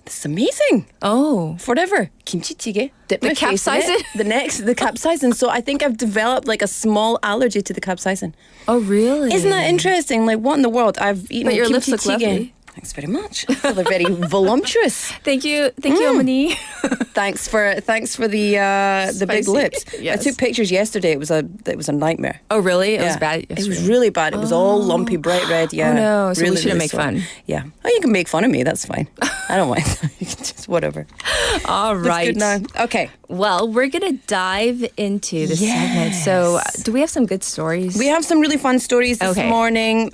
this is amazing. Oh. Forever. Kimchi jjigae. Dip my face in capsaicin? it. The capsaicin. So I think I've developed like a small allergy to the capsaicin. Oh, really? Isn't that interesting? Like, what in the world? I've eaten But your kimchi lips look jjigae. lovely. Thanks very much. I feel they're very voluptuous. Thank you, Omani. Thanks for the big lips. Yes. I took pictures yesterday. It was a nightmare. Oh, really? It was bad It was really bad. It was all lumpy, bright red. Yeah. Oh no! So really, we shouldn't really make sore. fun. Yeah. Oh, you can make fun of me. That's fine. I don't mind. You can just whatever. All right. That's good now. Okay. Well, we're gonna dive into the segment. So, do we have some good stories? We have some really fun stories this morning.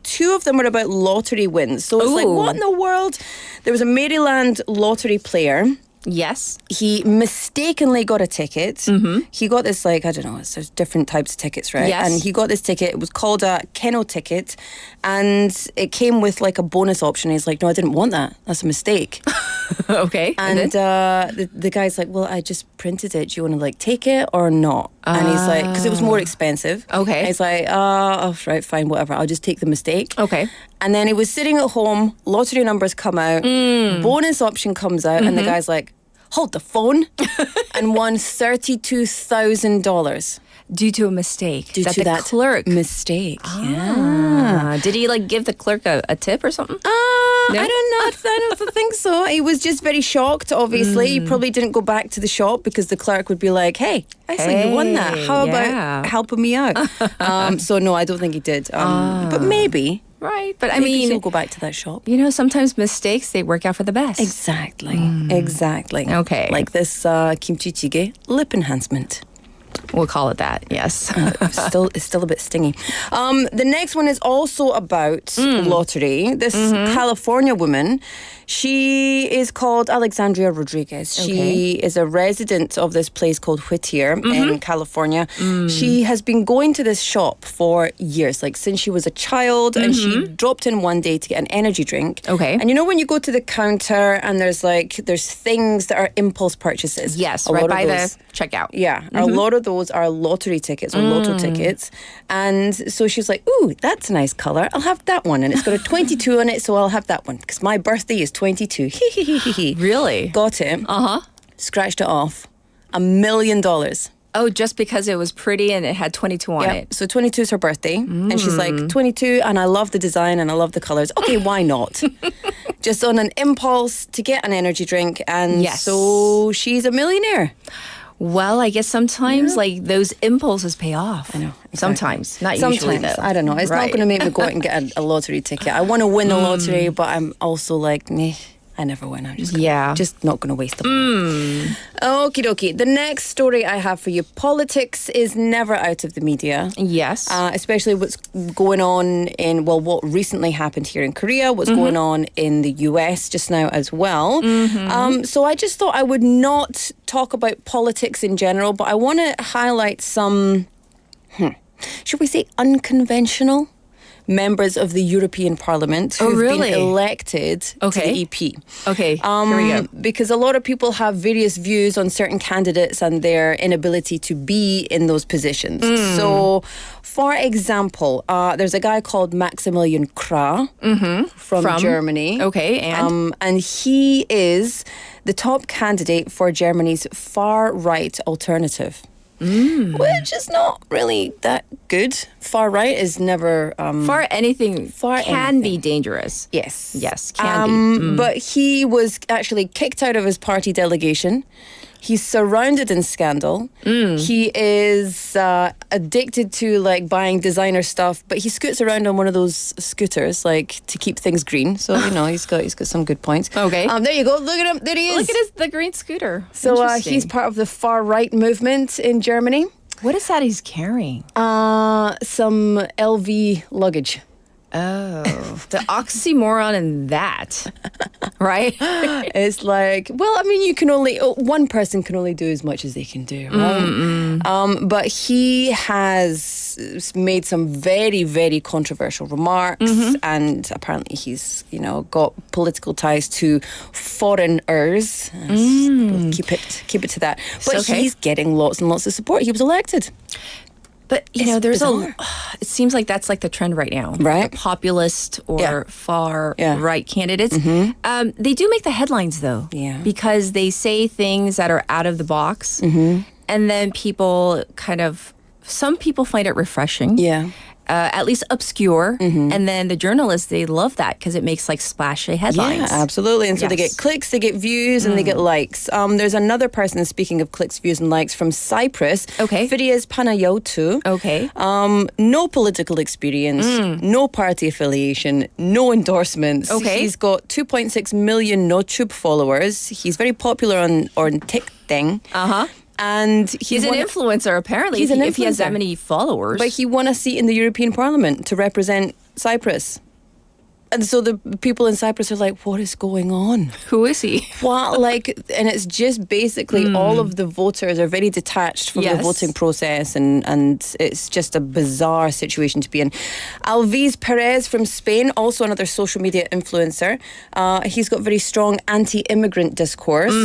Two of them are about lottery wins. So it's like, what in the world? There was a Maryland lottery player. Yes. He mistakenly got a ticket. He got this, like, I don't know, there's different types of tickets, right? Yes. And he got this ticket. It was called a Keno ticket. And it came with, like, a bonus option. He's like, no, I didn't want that. That's a mistake. Okay. And the guy's like, well, I just printed it. Do you want to, like, take it or not? And he's like, because it was more expensive. Okay. And he's like, oh, right, fine, whatever. I'll just take the mistake. Okay. And then he was sitting at home, lottery numbers come out, bonus option comes out, and the guy's like, hold the phone, and won $32,000. Due to a mistake. Due to that clerk. mistake. Yeah. Did he, like, give the clerk a tip or something? No? I don't think so. He was just very shocked, obviously. He probably didn't go back to the shop because the clerk would be like, hey, I saw you won that. How about helping me out? So, no, I don't think he did. But maybe. Right. But, I Maybe mean, he'll go back to that shop. you know, sometimes mistakes, they work out for the best. Exactly. Exactly. Okay. Like this kimchi jjigae lip enhancement. We'll call it that, yes. It's still a bit stingy. The next one is also about lottery. This California woman, she is called Alexandria Rodriguez. She is a resident of this place called Whittier in California. She has been going to this shop for years, like since she was a child, and she dropped in one day to get an energy drink. Okay. And you know when you go to the counter and there's things that are impulse purchases? Yes, A right lot of by those- the checkout. Yeah, a lot of those are lottery tickets or lotto tickets. And so she's like, ooh, that's a nice colour. I'll have that one. And it's got a 22 on it, so I'll have that one because my birthday is 22. Really? Got it. scratched it off. $1 million. Oh, just because it was pretty and it had 22 on it. So 22 is her birthday. And she's like, 22, and I love the design and I love the colors. Okay, why not? Just on an impulse to get an energy drink. And so she's a millionaire. Well, I guess sometimes like those impulses pay off. I know. Exactly. Sometimes. Not usually though. I don't know. It's not going to make me go out and get a lottery ticket. I want to win the lottery, but I'm also like, meh. I never win. I'm just not going to waste the money. Okie dokie. The next story I have for you. Politics is never out of the media. Yes. Especially what's going on what recently happened here in Korea, what's going on in the US just now as well. So I just thought I would not talk about politics in general, but I want to highlight some, should we say unconventional members of the European Parliament who've been elected to the EP. Okay, here we go. Because a lot of people have various views on certain candidates and their inability to be in those positions. So, for example, there's a guy called Maximilian Krah from Germany. Okay, and he is the top candidate for Germany's far-right alternative. Which is not really that good. Far right is never far can be dangerous. Yes, can be. But he was actually kicked out of his party delegation. He's surrounded in scandal. He is addicted to like buying designer stuff, but he scoots around on one of those scooters like to keep things green. So he's got some good points. Okay, there you go. Look at him. There he is. Look at the green scooter. So he's part of the far right movement in Germany. What is that he's carrying? Some LV luggage. Oh, the oxymoron in that, right? It's like, well, I mean, one person can only do as much as they can do, right? But he has made some very, very controversial remarks, and apparently he's, got political ties to foreigners. We'll keep it to that. But he's getting lots and lots of support. He was elected. But, there's it seems like that's like the trend right now. Right. The populist or far right candidates. They do make the headlines, though. Yeah. Because they say things that are out of the box. And then some people find it refreshing. Yeah. At least obscure. And then the journalists, they love that because it makes like splashy headlines. Yeah, absolutely. And so they get clicks, they get views, and they get likes. There's another person, speaking of clicks, views, and likes, from Cyprus. Okay. Fidias Panayotou. Okay. No political experience, no party affiliation, no endorsements. Okay. He's got 2.6 million YouTube followers. He's very popular on TikTok. And he's an influencer, apparently, if he has that many followers. But he won a seat in the European Parliament to represent Cyprus. And so the people in Cyprus are like, what is going on? Who is he? And it's just basically all of the voters are very detached from the voting process, and it's just a bizarre situation to be in. Alvis Perez from Spain, also another social media influencer. He's got very strong anti-immigrant discourse.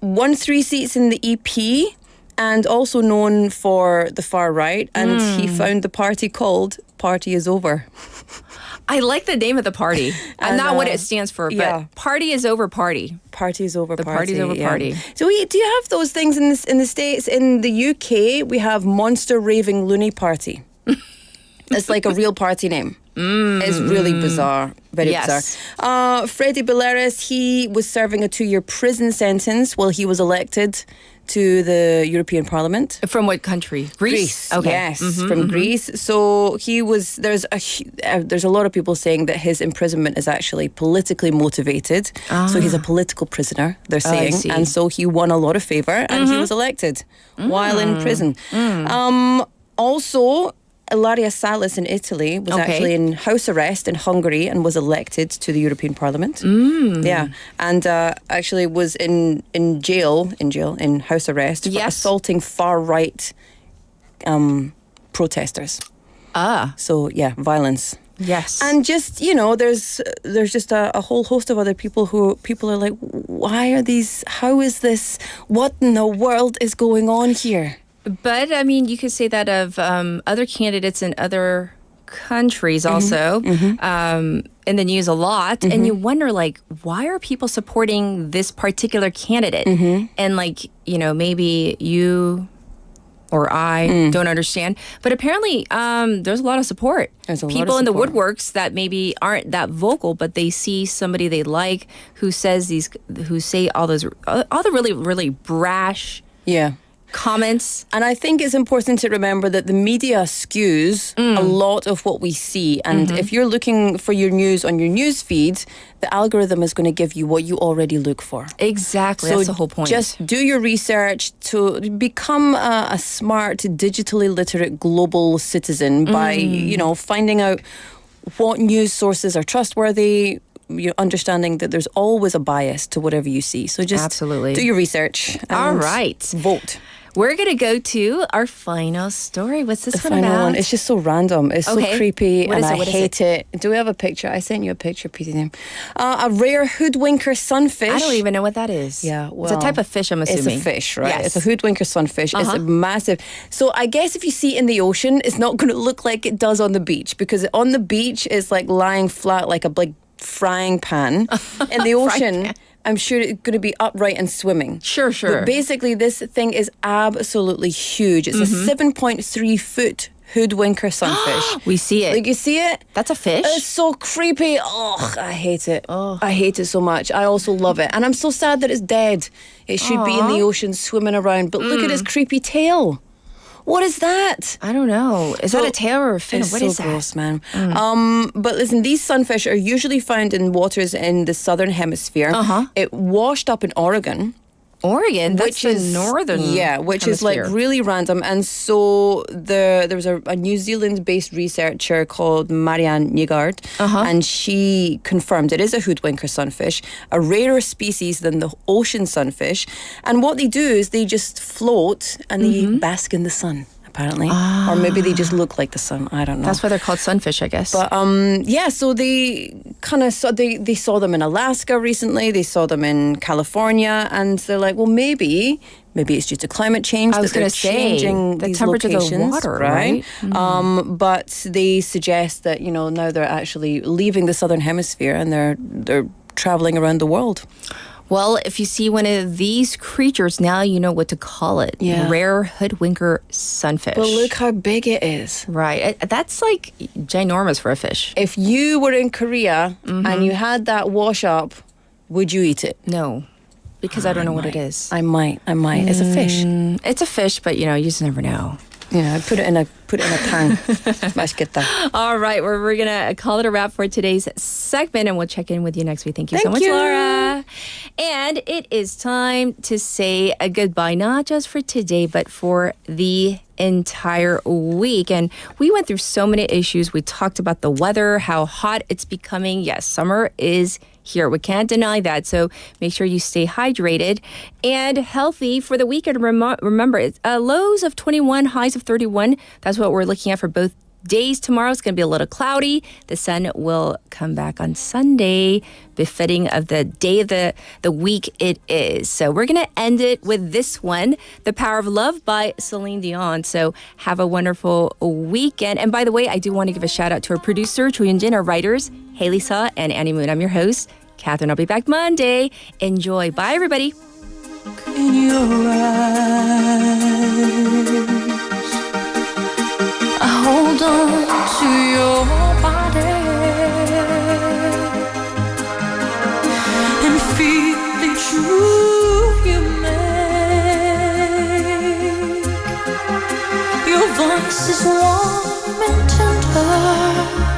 Won 3 seats in the EP, and also known for the far right, and he found the party called Party Is Over. I like the name of the party. And not what it stands for, but Party Is Over Party. Party is over the party. Party's over party. So do you have those things in the States? In the UK, we have Monster Raving Loony Party. It's like a real party name. It's really bizarre. Very bizarre. Freddie Beleris, he was serving a 2-year prison sentence while he was elected to the European Parliament. From what country? Greece. Okay. Yes, from Greece. So he was. There's a lot of people saying that his imprisonment is actually politically motivated. So he's a political prisoner, they're saying, and so he won a lot of favor, and he was elected while in prison. Also, Ilaria Salis in Italy was actually in house arrest in Hungary and was elected to the European Parliament. Yeah, and actually was in house arrest for assaulting far right protesters. So violence. Yes. And just, there's just a whole host of other people who are like, how is this, what in the world is going on here? But, I mean, you could say that of other candidates in other countries also. in the news a lot, and you wonder, like, why are people supporting this particular candidate? And, like, you know, maybe you or I don't understand, but apparently there's a lot of support. People in the woodworks that maybe aren't that vocal, but they see somebody they like who say all the really, really brash comments. And I think it's important to remember that the media skews a lot of what we see. And if you're looking for your news on your news feed, the algorithm is going to give you what you already look for. Exactly. So that's the whole point. Just do your research to become a smart, digitally literate global citizen by, you know, finding out what news sources are trustworthy, you're understanding that there's always a bias to whatever you see. So just do your research. All right. Vote. We're going to go to our final story. What's this one final about? one. It's just so random. It's so creepy What and is I it? What is hate it? Do we have a picture? I sent you a picture, Petey. A rare hoodwinker sunfish. I don't even know what that is. Yeah, it's a type of fish, I'm assuming. It's a fish, right? Yes. It's a hoodwinker sunfish. It's a massive. So I guess if you see it in the ocean, it's not going to look like it does on the beach, because on the beach it's like lying flat like a big frying pan. In the ocean, I'm sure it's going to be upright and swimming. Sure. But basically, this thing is absolutely huge. It's a 7.3 foot hoodwinker sunfish. We see it. Like, you see it? That's a fish? It's so creepy. Oh, I hate it. I hate it so much. I also love it. And I'm so sad that it's dead. It should be in the ocean swimming around. But look at its creepy tail. What is that? I don't know. Is that a tail or a fin? What is that? Gross, man. But listen, these sunfish are usually found in waters in the southern hemisphere. It washed up in Oregon. Oregon? That's which is northern which hemisphere. is like really random. And so there was a New Zealand-based researcher called Marianne Nygaard, and she confirmed it is a hoodwinker sunfish, a rarer species than the ocean sunfish. And what they do is they just float and they bask in the sun, apparently. Or maybe they just look like the sun. I don't know. That's why they're called sunfish, I guess. But so they kind of they saw them in Alaska recently. They saw them in California, and they're like, well, maybe it's due to climate change. I was going to changing the these temperature locations, of the water, right? But they suggest that now they're actually leaving the southern hemisphere and they're traveling around the world. Well, if you see one of these creatures, now you know what to call it. Yeah. Rare hoodwinker sunfish. But look how big it is. Right. That's like ginormous for a fish. If you were in Korea and you had that wash up, would you eat it? No, because I don't know what it is. I might. It's a fish. It's a fish, but you just never know. Yeah, put it in a pan. 맛있겠다. All right, we're gonna call it a wrap for today's segment, and we'll check in with you next week. Thank you so much, Laura. And it is time to say a goodbye, not just for today, but for the entire week. And we went through so many issues. We talked about the weather, how hot it's becoming. Yes, summer is here. We can't deny that. So make sure you stay hydrated and healthy for the weekend. Remember, it's lows of 21, highs of 31. That's what we're looking at for both days. Tomorrow is going to be a little cloudy. The sun will come back on Sunday, befitting of the day of the week it is. So we're going to end it with this one, The Power of Love by Celine Dion. So have a wonderful weekend. And by the way, I do want to give a shout out to our producer, Cho Yun-jin, our writers, Haley Saw and Annie Moon. I'm your host, Catherine. I'll be back Monday. Enjoy. Bye, everybody. In your eyes, I hold on to your body and feel the truth you make. Your voice is warm and tender.